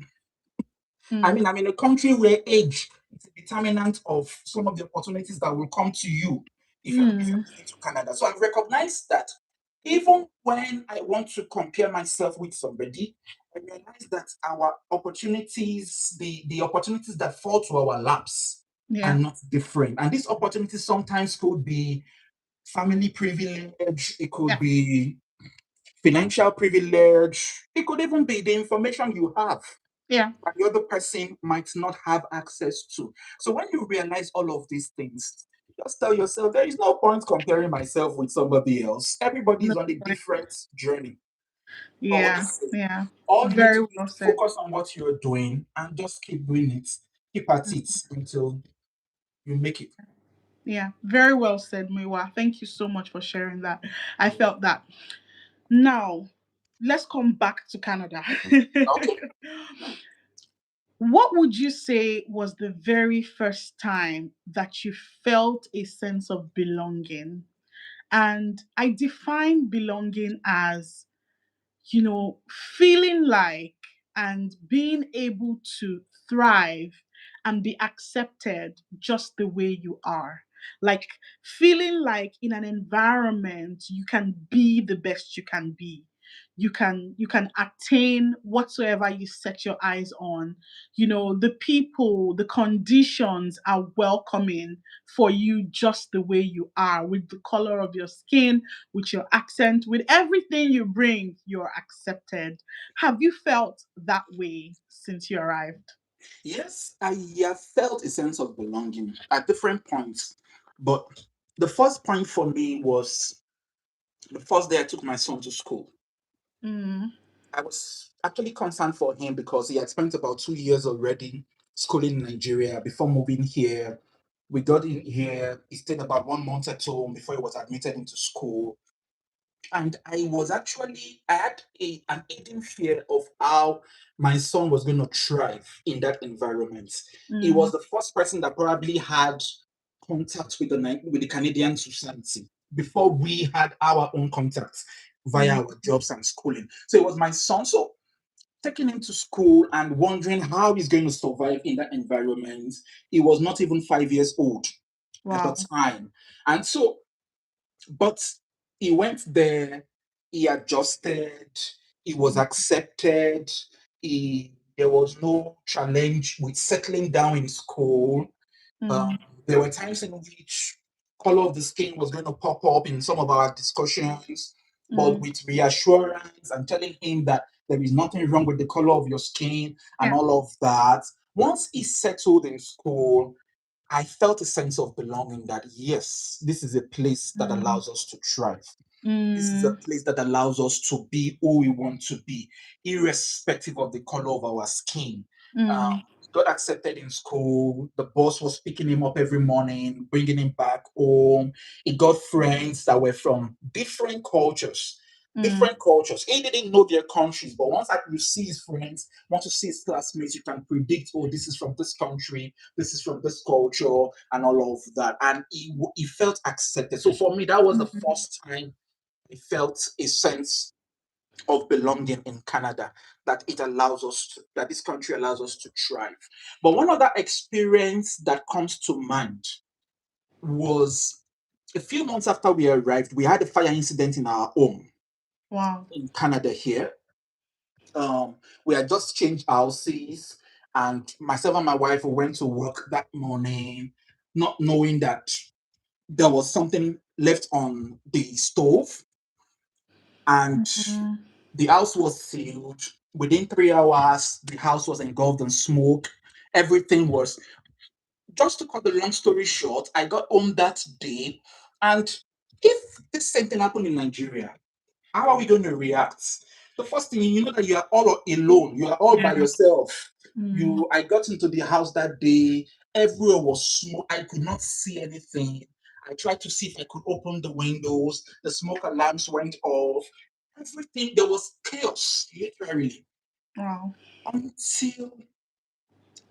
I mm, mean, I'm in a country where age is a determinant of some of the opportunities that will come to you if you're mm. moving to Canada. So I've recognized that even when I want to compare myself with somebody, I realize that our opportunities, the opportunities that fall to our laps, are Yeah. not different. And these opportunities sometimes could be family privilege, it could Yeah. be financial privilege, it could even be the information you have Yeah. that the other person might not have access to. So when you realize all of these things, just tell yourself there is no point comparing myself with somebody else. Everybody No is on a point. different journey. All the Yeah. same. Yeah. All you need Very to do is well to said. focus on what you're doing and just keep doing it. Keep at it until you make it. Yeah. Very well said, Miwa. Thank you so much for sharing that. I felt that. Now, let's come back to Canada. Okay. What would you say was the very first time that you felt a sense of belonging? And I define belonging as, feeling like and being able to thrive and be accepted just the way you are. Like feeling like in an environment you can be the best you can be. You can attain whatsoever you set your eyes on. The people, the conditions are welcoming for you just the way you are, with the color of your skin, with your accent, with everything you bring, you're accepted. Have you felt that way since you arrived? Yes, I have felt a sense of belonging at different points. But the first point for me was the first day I took my son to school. Mm, I was actually concerned for him because he had spent about 2 years already schooling in Nigeria before moving here. We got in here, he stayed about 1 month at home before he was admitted into school. And I had an hidden fear of how my son was going to thrive in that environment. He mm, was the first person that probably had contact with the Canadian society before we had our own contacts via mm, our jobs and schooling. So it was my son. So taking him to school and wondering how he's going to survive in that environment. He was not even 5 years old at the Wow. time. And so, but he went there, he adjusted, he was accepted, there was no challenge with settling down in school. Um, Mm, there were times in which color of the skin was going to pop up in some of our discussions, but mm, with reassurance and telling him that there is nothing wrong with the color of your skin and yeah. all of that. Once he settled in school, I felt a sense of belonging that yes, this is a place that Mm, allows us to thrive. This is a mm, place that allows us to be who we want to be, irrespective of the color of our skin. mm, He got accepted in school. The boss was picking him up every morning, bringing him back home. He got friends that were from different cultures. mm, Different cultures. He didn't know their countries, but once you see his friends, once you see his classmates, you can predict, oh, this is from this country, this is from this culture, and all of that. And he felt accepted. So for me, that was the mm. first time I felt a sense of belonging in Canada, that it allows us to, that this country allows us to thrive. But one other experience that comes to mind was a few months after we arrived, we had a fire incident in our home Wow. in Canada here. We had just changed houses, and myself and my wife went to work that morning, not knowing that there was something left on the stove, and Mm, the house was sealed. Within 3 hours, the house was engulfed in smoke. Everything was, just to cut the long story short, I got home that day. And if this same thing happened in Nigeria, how are we going to react? The first thing, you know that you are all alone, you are all by yeah. yourself. Mm, I got into the house that day, everywhere was smoke. I could not see anything. I tried to see if I could open the windows. The smoke alarms went off. Everything, there was chaos, literally, wow. until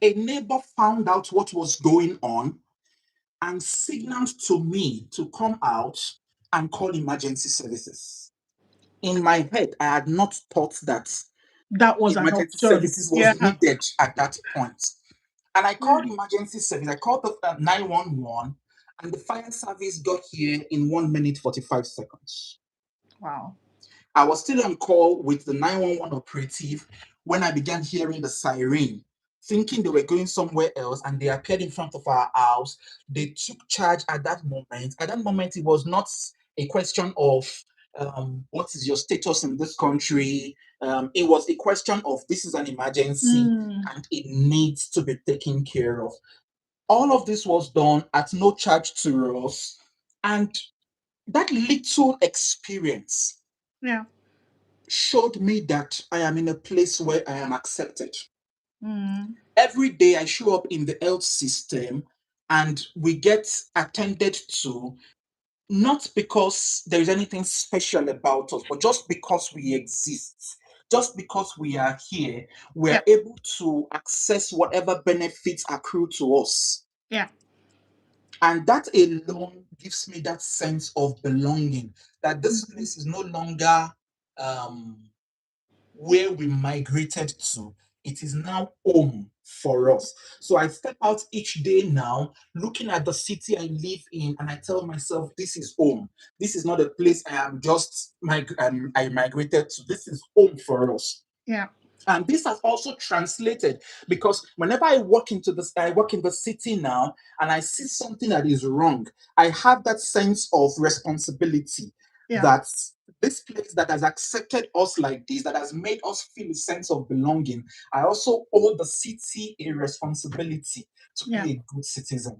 a neighbor found out what was going on and signaled to me to come out and call emergency services. In my head, I had not thought that That was an emergency option. services Yeah. was needed at that point. And I Yeah. called emergency service. I called the 911, and the fire service got here in 1 minute 45 seconds. Wow. I was still on call with the 911 operative when I began hearing the siren, thinking they were going somewhere else, and they appeared in front of our house. They took charge at that moment. At that moment, it was not a question of what is your status in this country. It was a question of this is an emergency Mm, and it needs to be taken care of. All of this was done at no charge to us. And that little experience yeah. showed me that I am in a place where I am accepted. Mm, Every day I show up in the health system and we get attended to, not because there is anything special about us, but just because we exist. Just because we are here, we yeah. are able to access whatever benefits accrue to us. Yeah. And that alone gives me that sense of belonging, that this Mm, place is no longer um, where we migrated to. It is now home for us. So I step out each day now, looking at the city I live in, and I tell myself, this is home. This is not a place I am just I migrated to. This is home for us. yeah. And this has also translated because whenever I walk into this, I walk in the city now and I see something that is wrong, I have that sense of responsibility Yeah. that this place that has accepted us like this, that has made us feel a sense of belonging, I also owe the city a responsibility to Yeah. be a good citizen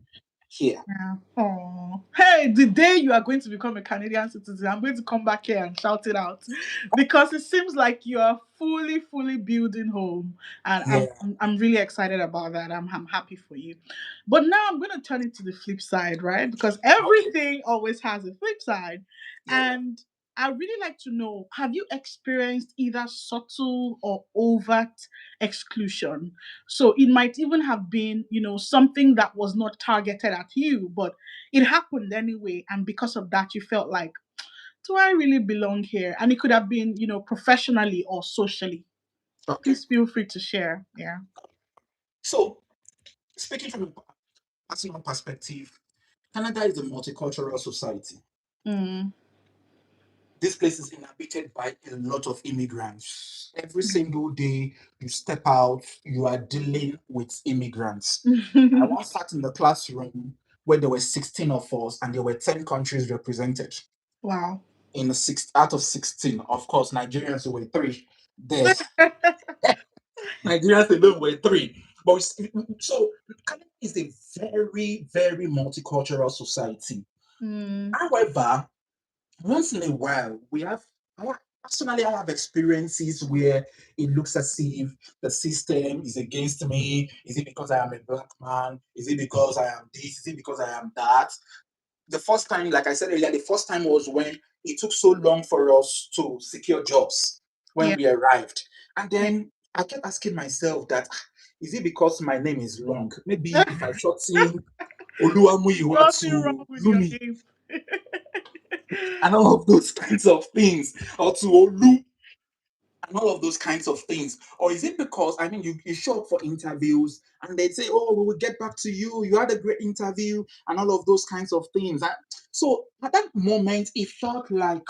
here. Yeah. Oh, hey, the day you are going to become a Canadian citizen, I'm going to come back here and shout it out because it seems like you are fully, fully building home, and Yeah, I'm really excited about that. I'm happy for you. But now I'm going to turn it to the flip side, right? Because okay. everything always has a flip side, Yeah. and I really like to know: have you experienced either subtle or overt exclusion? So it might even have been, something that was not targeted at you, but it happened anyway. And because of that, you felt like, do I really belong here? And it could have been, professionally or socially. Okay. Please feel free to share. Yeah. So, speaking from a personal perspective, Canada is a multicultural society. Mm. This place is inhabited by a lot of immigrants. Every single day you step out, you are dealing with immigrants. I once sat in the classroom where there were 16 of us and there were 10 countries represented. Wow. In the six out of 16, of course, Nigerians were three. There, Nigerians alone were three. But so Canada is a very, very multicultural society. Mm. However, once in a while, personally, I have experiences where it looks as if the system is against me. Is it because I am a black man? Is it because I am this? Is it because I am that? The first time, like I said earlier, the first time was when it took so long for us to secure jobs when Yeah. we arrived. And Yeah. then I kept asking myself that, is it because my name is long? Maybe if I shorten Muyiwa Nothing wrong to with your Lumi name. and all of those kinds of things, or to Olu and all of those kinds of things? Or is it because, I mean, you show up for interviews and they say, oh, we will get back to you. You had a great interview and all of those kinds of things. So at that moment, it felt like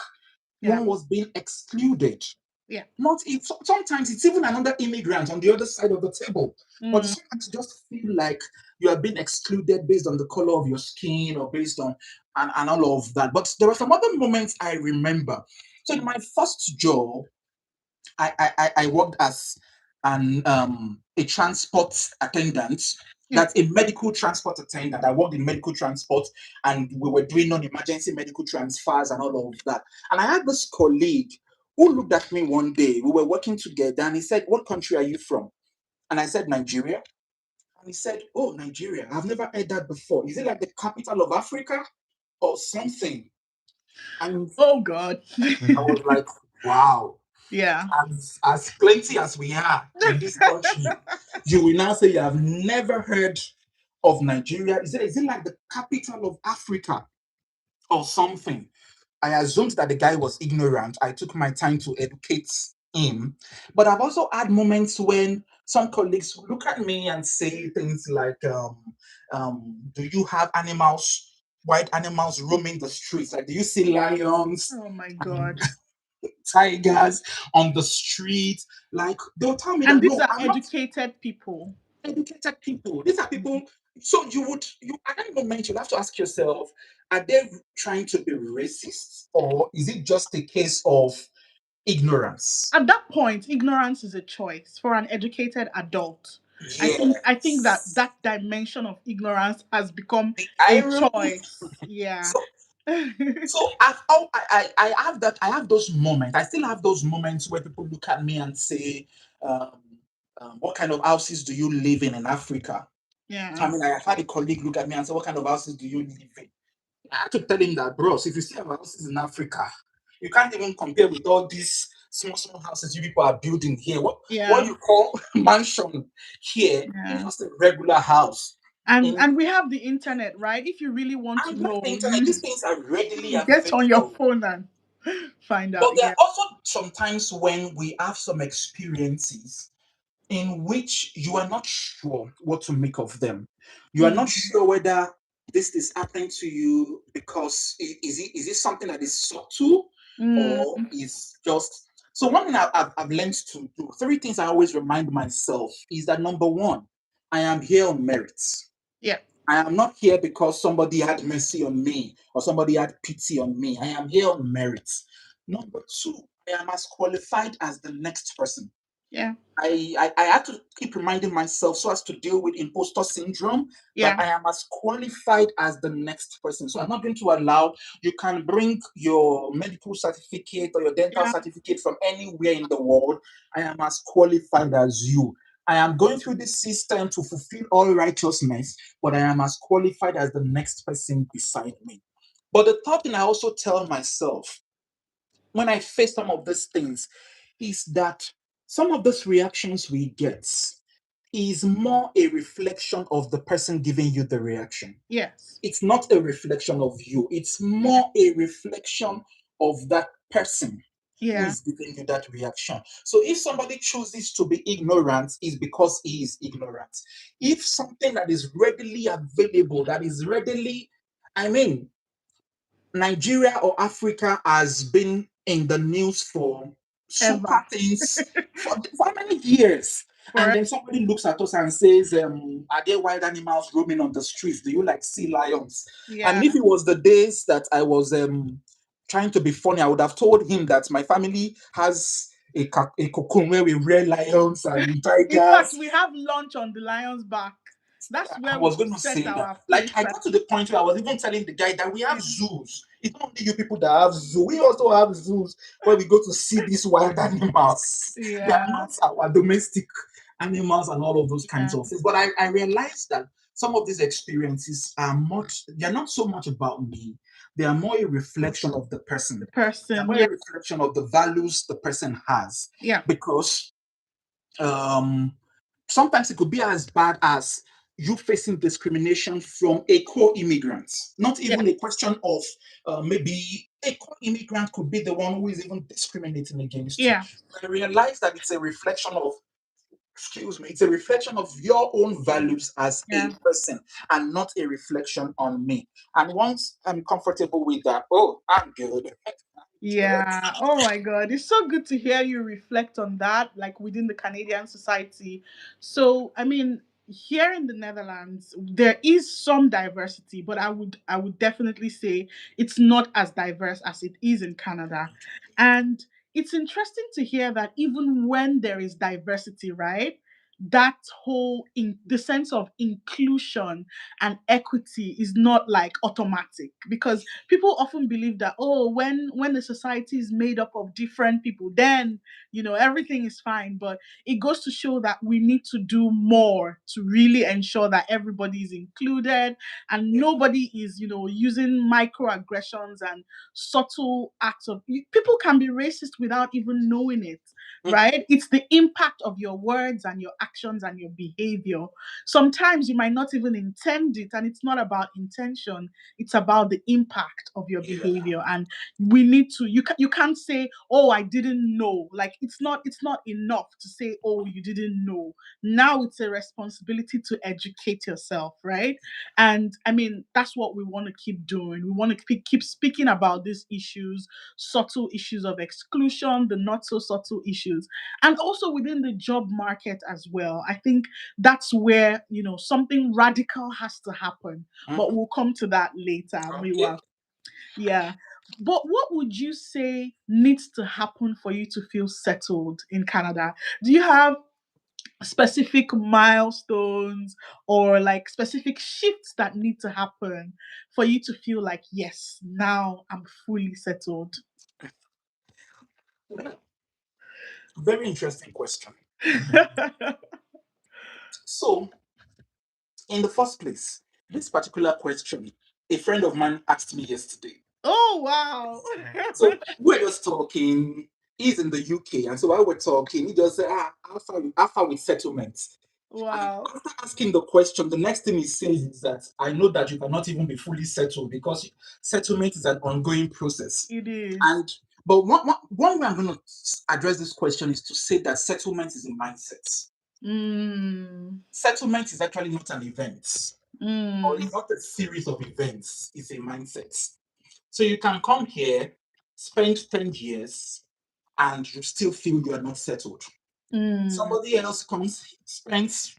Yeah. one was being excluded. Yeah. Not if sometimes it's even another immigrant on the other side of the table. But Mm. sometimes you just feel like you are being excluded based on the color of your skin or based on and all of that. But there were some other moments I remember. So in my first job, I worked as a transport attendant. Yeah. That's a medical transport attendant. I worked in medical transport and we were doing non-emergency medical transfers and all of that. And I had this colleague who looked at me one day. We were working together and he said, what country are you from? And I said, Nigeria. And he said, oh, Nigeria. I've never heard that before. Is it like the capital of Africa or something? And Oh God. I was like, wow. Yeah. As plenty as we are in this country, you will now say you have never heard of Nigeria. Is it like the capital of Africa or something? I assumed that the guy was ignorant. I took my time to educate him. But I've also had moments when some colleagues look at me and say things like, do you have animals, wild animals roaming the streets? Like, do you see lions Oh my and God. tigers on the street? Like, they'll tell me And that, these no, are I'm not educated people. educated people. These are people. So you at that moment you have to ask yourself, are they trying to be racist or is it just a case of ignorance? At that point, ignorance is a choice for an educated adult. I think that Yes. that dimension of ignorance has become The a irony. choice. Yeah. So I have that. I have those moments. I still have those moments where people look at me and say, um, "What kind of houses do you live in Africa?" I Yeah. mean, I had a colleague look at me and say, "What kind of houses do you live in?" I had to tell him that, bros, if you see our houses in Africa, you can't even compare with all these small, small houses you people are building here. What Yeah. you call mansion here is Yeah. just a regular house. In And we have the internet, right? If you really want to and like the know, internet, these things are readily get on your available. phone and find But out. there Yeah. are also sometimes when we have some experiences in which you are not sure what to make of them. You are not Mm. sure whether this is happening to you because is it something that is subtle or Mm. is just so one thing I've learned to do, three things I always remind myself is that number one, I am here on merits. Yeah. I am not here because somebody had mercy on me or somebody had pity on me. I am here on merit. Number two, I am as qualified as the next person. Yeah. I had to keep reminding myself so as to deal with imposter syndrome that Yeah. I am as qualified as the next person. So I'm not going to allow you can bring your medical certificate or your dental Yeah. certificate from anywhere in the world. I am as qualified as you. I am going through this system to fulfill all righteousness, but I am as qualified as the next person beside me. But the third thing I also tell myself when I face some of these things is that some of those reactions we get is more a reflection of the person giving you the reaction. Yes. It's not a reflection of you, it's Yeah. more a reflection of that person. who Yeah. is giving you that reaction. So if somebody chooses to be ignorant, is because he is ignorant. If something that is readily available, that is readily, I mean, Nigeria or Africa has been in the news for super Ever. things for many years. And Forever. then somebody looks at us and says, are there wild animals roaming on the streets? Do you like sea lions? Yeah. And if it was the days that I was trying to be funny, I would have told him that my family has a cocoon where we rear lions and In fact, tigers. we have lunch on the lion's back. That's I where we was going to set say that. our Like, place. I got to the point where I was even telling the guy that we have Yeah. zoos. It's not only you people that have zoos. We also have zoos where we go to see these wild animals. They are Yeah. not our domestic animals and all of those kinds Yeah. of things. But I realized that some of these experiences are much, they're not so much about me. They are more a reflection of the The person. They're person. more Yeah. a reflection of the values the person has. Yeah. Because um, sometimes it could be as bad as you facing discrimination from a co-immigrant. Not Yeah. even a question of maybe a co-immigrant could be the one who is even discriminating against you. Yeah. I realize that it's a reflection of, excuse me, it's a reflection of your own values as Yeah. a person and not a reflection on me. And once I'm comfortable with that, oh, I'm good. Yeah. Oh my God. It's so good to hear you reflect on that, like within the Canadian society. So, I mean, here in the Netherlands, there is some diversity, but I would definitely say it's not as diverse as it is in Canada. And it's interesting to hear that even when there is diversity, right? That whole in the sense of inclusion and equity is not like automatic, because people often believe that, oh, when the society is made up of different people, then everything is fine. But it goes to show that we need to do more to really ensure that everybody is included and Yeah, nobody is using microaggressions and subtle acts of people can be racist without even knowing it, mhm, right? It's the impact of your words and your actions and your behavior. Sometimes you might not even intend it, and it's not about intention, it's about the impact of your yeah, behavior. And we need to you can't say, oh, I didn't know. Like, it's not enough to say, oh, you didn't know. Now it's a responsibility to educate yourself, right? And I mean, that's what we want to keep doing. We want to keep speaking about these issues, subtle issues of exclusion, the not so subtle issues, and also within the job market as well. I think that's where something radical has to happen, but mhm, we'll come to that later, okay. Miwa. Yeah. But what would you say needs to happen for you to feel settled in Canada? Do you have specific milestones or like specific shifts that need to happen for you to feel like, yes, now I'm fully settled? Very interesting question. So, in the first place, this particular question, a friend of mine asked me yesterday. Oh, wow. So we're just talking. He's in the UK, and so while we're talking, he just said, how far with settlements?" And Wow. after asking the question, the next thing he says is that I know that you cannot even be fully settled because settlement is an ongoing process. It is. And but one way I'm going to address this question is to say that settlement is a mindset. Mm, Settlement is actually not an event, or mm, it's not a series of events. It's a mindset. So you can come here, spend 10 years, and you still feel you are not settled. mm, Somebody else comes, spends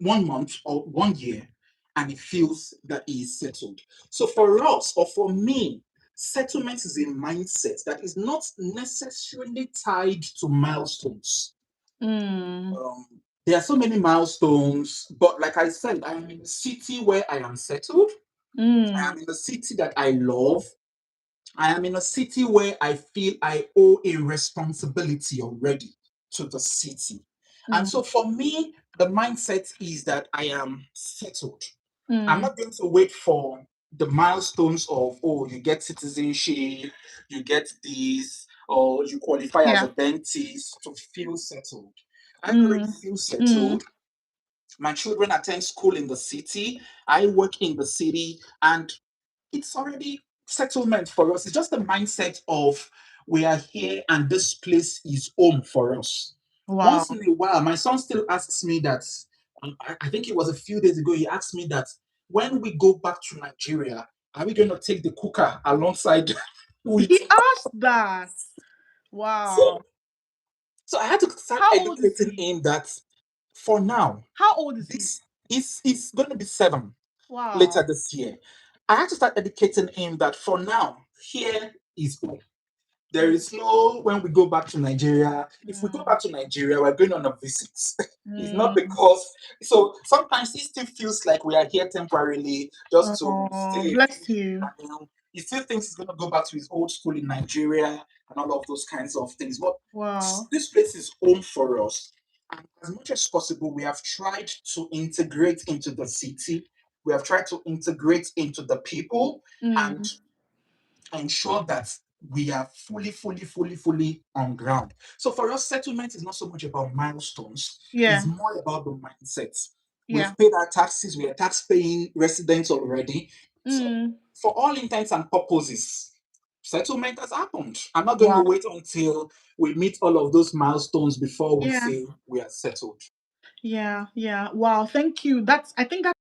1 month or 1 year, and he feels that he is settled. So for us, or for me, settlement is a mindset that is not necessarily tied to milestones. mm, Um, there are so many milestones, but like I said, I'm in a city where I am settled. I mm, am in a city that I love. I am in a city where I feel I owe a responsibility already to the city. And mm, so for me, the mindset is that I am settled. I'm mm. not going to wait for the milestones of, oh, you get citizenship, you get this, or you qualify as Yeah. a dentist to feel settled. I already Mm, feel mm, settled. My children attend school in the city. I work in the city, and it's already settlement for us. It's just the mindset of we are here and this place is home for us. Once Wow. in a while, my son still asks me that, I think it was a few days ago, he asked me that when we go back to Nigeria, are we going to take the cooker alongside with He asked that. Wow. so so I had to start How old is educating he? him that for now, How old is he? this is going to be 7 later Wow. this year. I had to start educating him that for now, here is home. There Mm, is no when we go back to Nigeria. If we go mm, back to Nigeria, we're going on a visit. It's not mm. because so sometimes it still feels like we are here temporarily just to Oh, stay a bless few you. and he still thinks he's gonna go back to his old school in Nigeria and all of those kinds of things. But Wow. this place is home for us. And as much as possible, we have tried to integrate into the city. We have tried to integrate into the people and Mm. ensure that we are fully on ground. So for us, settlement is not so much about milestones, it's Yeah. more about the mindset. Yeah. We've paid our taxes, we are tax paying residents already. So Mm. for all intents and purposes, settlement has happened. I'm not going to Wow. wait until we meet all of those milestones before we Yeah. say we are settled. Yeah. Yeah. Wow. Thank you. I think that's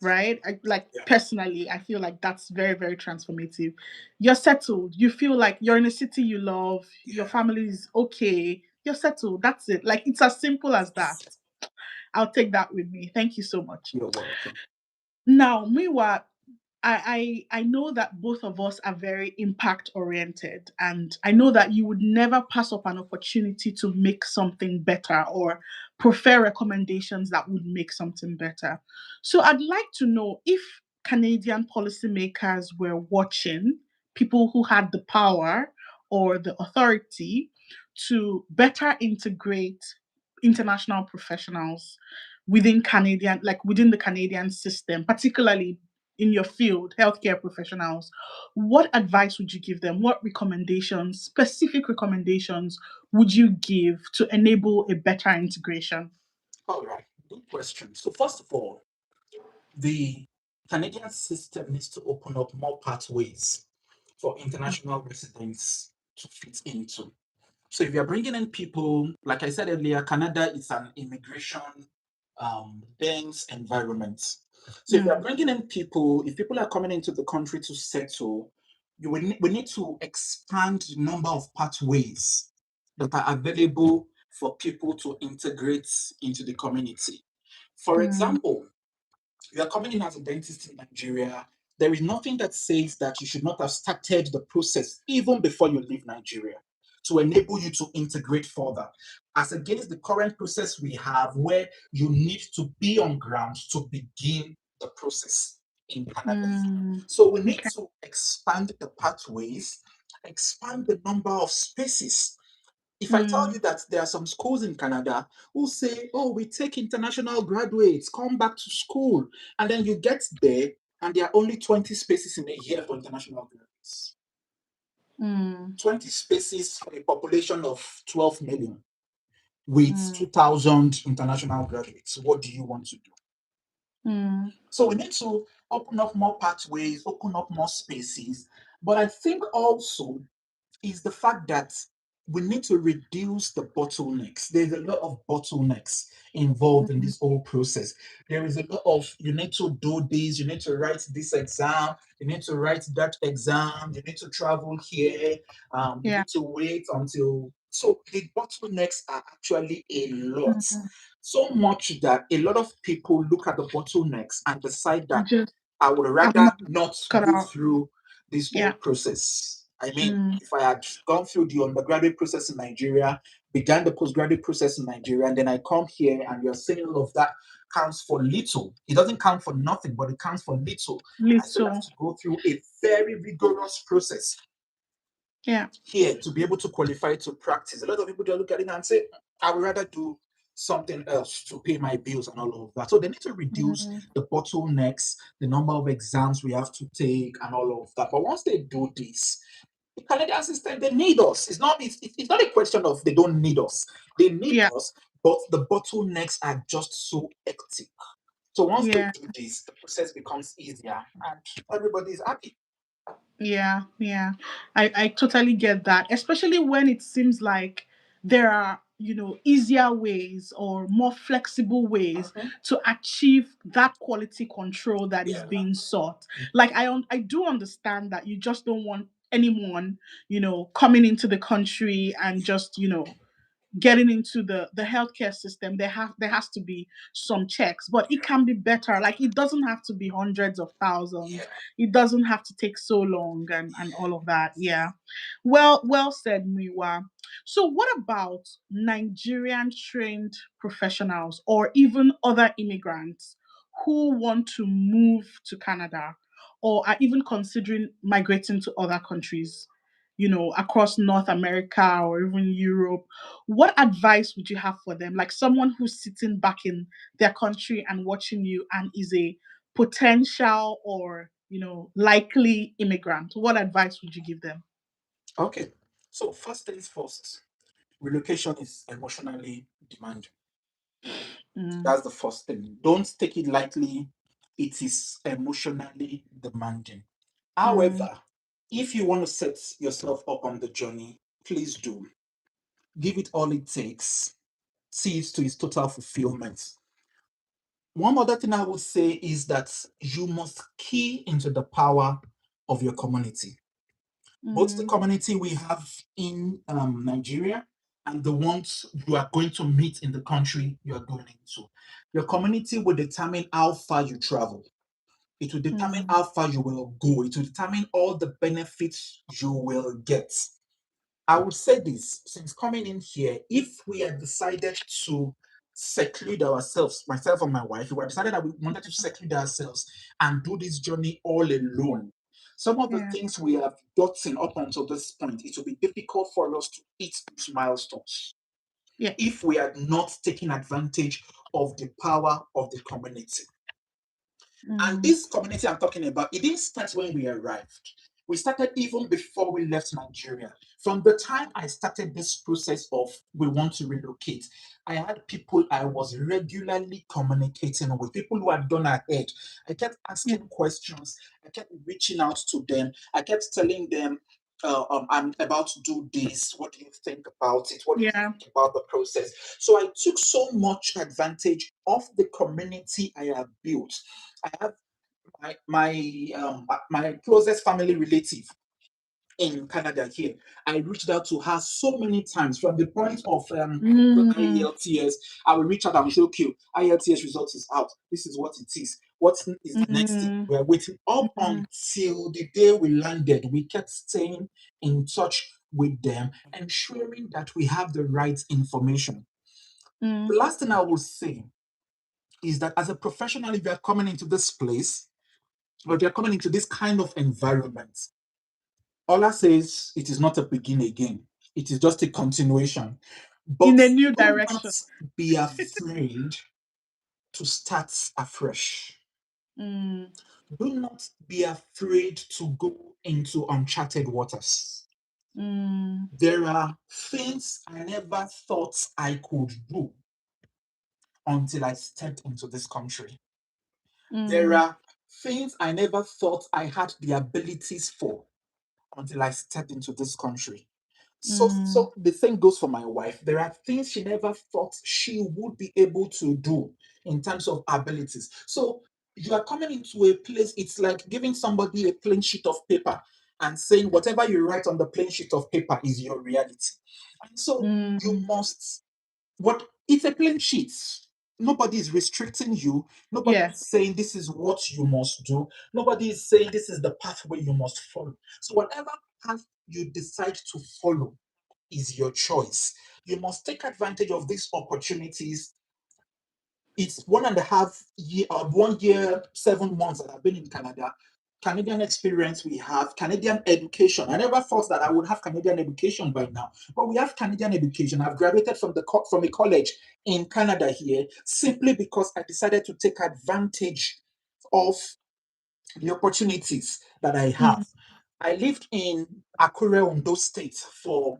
right. Like Yeah. personally, I feel like that's very, very transformative. You're settled. You feel like you're in a city you love. Your Yeah. family is okay. You're settled. That's it. Like it's as simple as that. I'll take that with me. Thank you so much. You're welcome. Now, Miwa, I know that both of us are very impact oriented, and I know that you would never pass up an opportunity to make something better or prefer recommendations that would make something better. So I'd like to know if Canadian policymakers were watching, people who had the power or the authority to better integrate international professionals within Canadian, like within the Canadian system, particularly in your field, healthcare professionals, what advice would you give them? What recommendations, specific recommendations, would you give to enable a better integration? All right. Good question. So first of all, the Canadian system needs to open up more pathways for international residents to fit into. So if you're bringing in people, like I said earlier, Canada is an immigration dense environment. So if you're Mm, bringing in people, if people are coming into the country to settle, we need to expand the number of pathways that are available for people to integrate into the community. For mm, example, you are coming in as a dentist in Nigeria, there is nothing that says that you should not have started the process even before you leave Nigeria to enable you to integrate further. As against the current process we have, where you need to be on ground to begin the process in Canada. mm. So we need Okay. to expand the pathways, expand the number of spaces. If I tell Mm, you that there are some schools in Canada who say, oh, we take international graduates, come back to school. And then you get there and there are only 20 spaces in a year for international graduates. mm, 20 spaces for a population of 12 million with mm, 2,000 international graduates. What do you want to do? mm, So we need to open up more pathways, open up more spaces. But I think also is the fact that we need to reduce the bottlenecks. There's a lot of bottlenecks involved in mm. this whole process. There is a lot of you need to do this, you need to write this exam, you need to write that exam, you need to travel here, you Yeah. need to wait until. So the bottlenecks are actually a lot. Mm. So much that a lot of people look at the bottlenecks and decide And that just, I would I'm not rather not cut go out. through this whole Yeah. process. I mean, Mm. if I had gone through the undergraduate process in Nigeria, began the postgraduate process in Nigeria, and then I come here and you're saying all of that counts for little. It doesn't count for nothing, but it counts for little. And I still have Little. to go through a very rigorous process Yeah. here to be able to qualify to practice. A lot of people just look at it and say, I would rather do something else to pay my bills and all of that. So they need to reduce Mm. the bottlenecks, the number of exams we have to take, and all of that. But once they do this, the Canadian system, they need us. It's not a question of they don't need us. They need Yeah. us, but the bottlenecks are just so hectic. So once they Yeah. do this, the process becomes easier and everybody is happy. Yeah, yeah. I totally get that. Especially when it seems like there are, easier ways or more flexible ways Mhm. to achieve that quality control that is Yeah. being sought. Like I do understand that you just don't want anyone, coming into the country and just, getting into the healthcare system. There has to be some checks, but it can be better. Like it doesn't have to be hundreds of thousands. Yeah. It doesn't have to take so long and all of that. Yeah. Well said, Miwa. So what about Nigerian trained professionals or even other immigrants who want to move to Canada or are even considering migrating to other countries, across North America or even Europe? What advice would you have for them? Like someone who's sitting back in their country and watching you and is a potential or, likely immigrant. What advice would you give them? Okay. So first things first, relocation is emotionally demanding. Mm, That's the first thing. Don't take it lightly. It is emotionally demanding. mm, However, if you want to set yourself up on the journey, please do. Give it all it takes. See it to its total fulfillment. One other thing I would say is that you must key into the power of your community, both the mm, community we have in Nigeria and the ones you are going to meet in the country you are going into. Your community will determine how far you travel. It will determine mm. how far you will go. It will determine all the benefits you will get. I would say this since coming in here, if we had decided to seclude ourselves, myself and my wife, we had decided that we wanted to seclude ourselves and do this journey all alone. Some of the Yeah. things we have gotten up until this point, it will be difficult for us to hit those milestones Yeah. if we had not taken advantage of the power of the community. And Mm, this community I'm talking about, it didn't start when we arrived. We started even before we left Nigeria. From the time I started this process of we want to relocate, I had people I was regularly communicating with, people who had gone ahead. I kept yeah. asking questions. I kept reaching out to them. I kept telling them, I'm about to do this. What do you think about it? What do you Yeah. think about the process? So I took so much advantage of the community I have built. I have my closest family relative in Canada here. I reached out to her so many times from the point of the Mm, IELTS. I will reach out and say, okay, IELTS results is out. This is what it is. What is the next thing? mm, We're waiting up mm, until the day we landed. We kept staying in touch with them, ensuring that we have the right information. mm. The last thing I will say is that as a professional, if you're coming into this place, or if you're coming into this kind of environment, Ola says it is not a begin again. It is just a continuation. In But a new do not direction. be afraid to start afresh. Mm, Do not be afraid to go into uncharted waters. mm, There are things I never thought I could do until I stepped into this country. There mm, are things I never thought I had the abilities for until I stepped into this country. So, mm, so the same goes for my wife. There are things she never thought she would be able to do in terms of abilities. So you are coming into a place, it's like giving somebody a plain sheet of paper and saying whatever you write on the plain sheet of paper is your reality. And so you mm. must, what it's a plain sheet. Nobody is restricting you. Nobody Yeah. is saying this is what you must do. Nobody is saying this is the pathway you must follow. So whatever path you decide to follow is your choice. You must take advantage of these opportunities. It's 1.5 year, 1 year, 7 months that I've been in Canada. Canadian experience we have, Canadian education. I never thought that I would have Canadian education by now, but we have Canadian education. I've graduated from from a college in Canada here simply because I decided to take advantage of the opportunities that I Mm, have. I lived in Akure, Ondo State for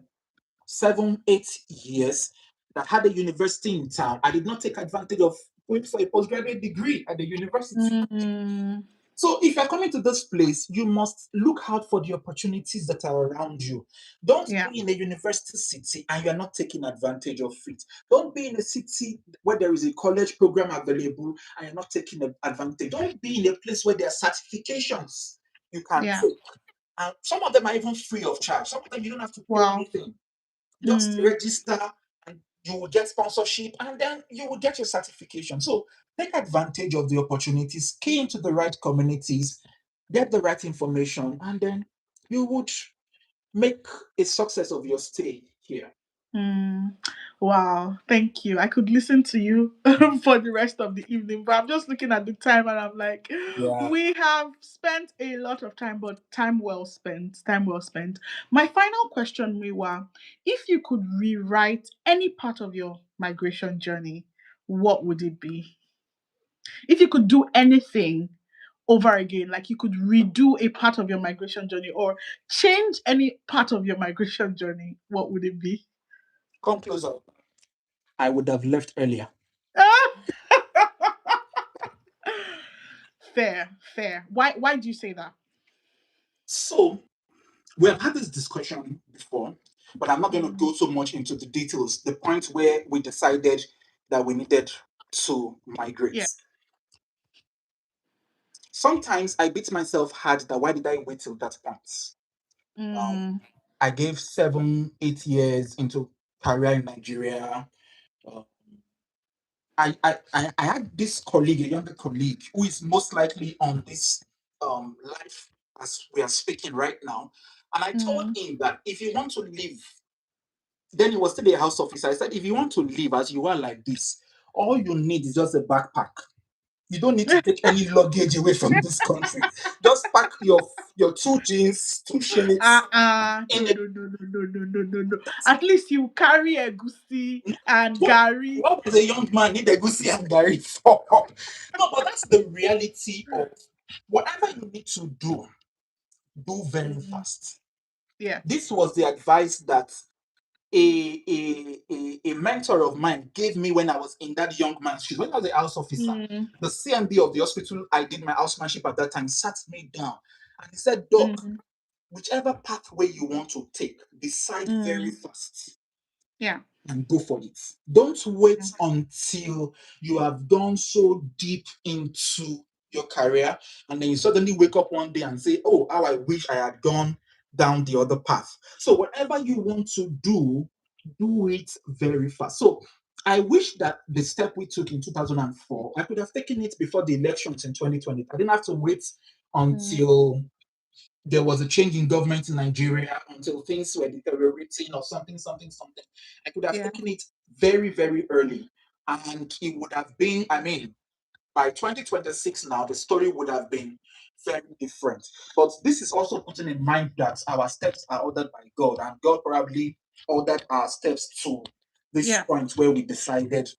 7, 8 years, that had a university in town. I did not take advantage of going for a postgraduate degree at the university. mm. So if you're coming to this place, you must look out for the opportunities that are around you. Don't Yeah. be in a university city and you're not taking advantage of it. Don't be in a city where there is a college program available and you're not taking advantage. Don't be in a place where there are certifications you can Yeah. take. And some of them are even free of charge. Some of them you don't have to pay Wow. anything. Just Mm, register and you will get sponsorship and then you will get your certification. So take advantage of the opportunities, key into the right communities, get the right information, and then you would make a success of your stay here. mm. Wow. Thank you. I could listen to you for the rest of the evening, but I'm just looking at the time and I'm like, Yeah. we have spent a lot of time, but time well spent. Time well spent. My final question, Miwa, if you could rewrite any part of your migration journey, what would it be? If you could do anything over again, like you could redo a part of your migration journey or change any part of your migration journey, what would it be? Come closer. I would have left earlier. Fair, fair. Why do you say that? So we have had this discussion before, but I'm not going to Mm, go so much into the details. The point where we decided that we needed to migrate. yeah. Sometimes I beat myself hard that why did I wait till that point? Um, Mm, I gave 7, 8 years into career in Nigeria. Uh, I had this colleague, a younger colleague, who is most likely on this life as we are speaking right now. And I told mm, him that if you want to leave, then he was still a house officer. I said, if you want to leave as you are like this, all you need is just a backpack. You don't need to take any luggage away from this country. Just pack your 2 jeans, 2 shirts in no, a no, no, no, no, no, no, no, no. At least you carry a gusi and what, Gary. what does a young man need a goosey and Gary for? No, but that's the reality of whatever you need to do very Mm, fast. yeah. This was the advice that a mentor of mine gave me when I was in that young man's shoes. When I was a house officer, Mm, the CMD of the hospital I did my housemanship at that time sat me down and he said, Doc, mm, whichever pathway you want to take, decide very mm, fast yeah. and go for it. Don't wait until you have gone so deep into your career and then you suddenly wake up one day and say, oh, how I wish I had gone down the other path. So, whatever you want to do it very fast. So, I wish that the step we took in 2004, I could have taken it before the elections in 2020. I didn't have to wait Mm, until there was a change in government in Nigeria until things were deteriorating or something, something, something. I could have yeah. taken it very, very early. And it would have been, I mean, by 2026 now, the story would have been very different. But this is also putting in mind that our steps are ordered by God, and God probably ordered our steps to this Yeah. point where we decided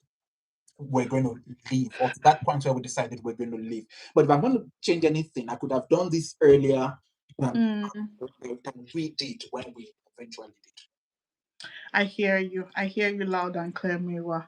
we're going to leave, or to that point where we decided we're going to leave. But if I'm going to change anything, I could have done this earlier than, Mm. than we did when we eventually did. I hear you. I hear you loud and clear, Miwa.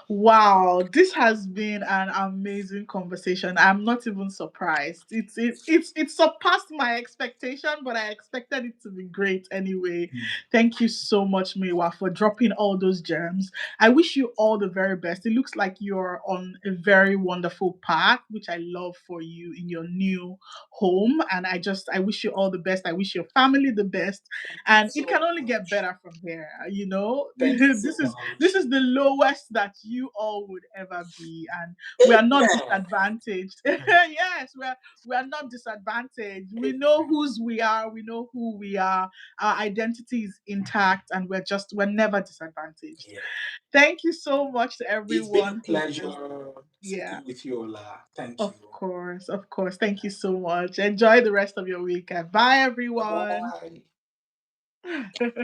Wow, this has been an amazing conversation. I'm not even surprised. It surpassed my expectation, but I expected it to be great anyway. Mm. Thank you so much, Miwa, for dropping all those gems. I wish you all the very best. It looks like you're on a very wonderful path, which I love for you in your new home. And I wish you all the best. I wish your family the best, Thank you and it so can only get much. better from here. You know, Thank you so this much. is the lowest that you all would ever be, and we are not Amen. disadvantaged. Yes, we are not disadvantaged. We know whose we are. We know who we are. Our identity is intact, and we're never disadvantaged. Yeah. Thank you so much to It's been a everyone who pleasure has. Yeah. speaking with you, Ola. Thank Of you. course, of course. Thank you so much. Enjoy the rest of your weekend. Bye, Bye everyone. bye.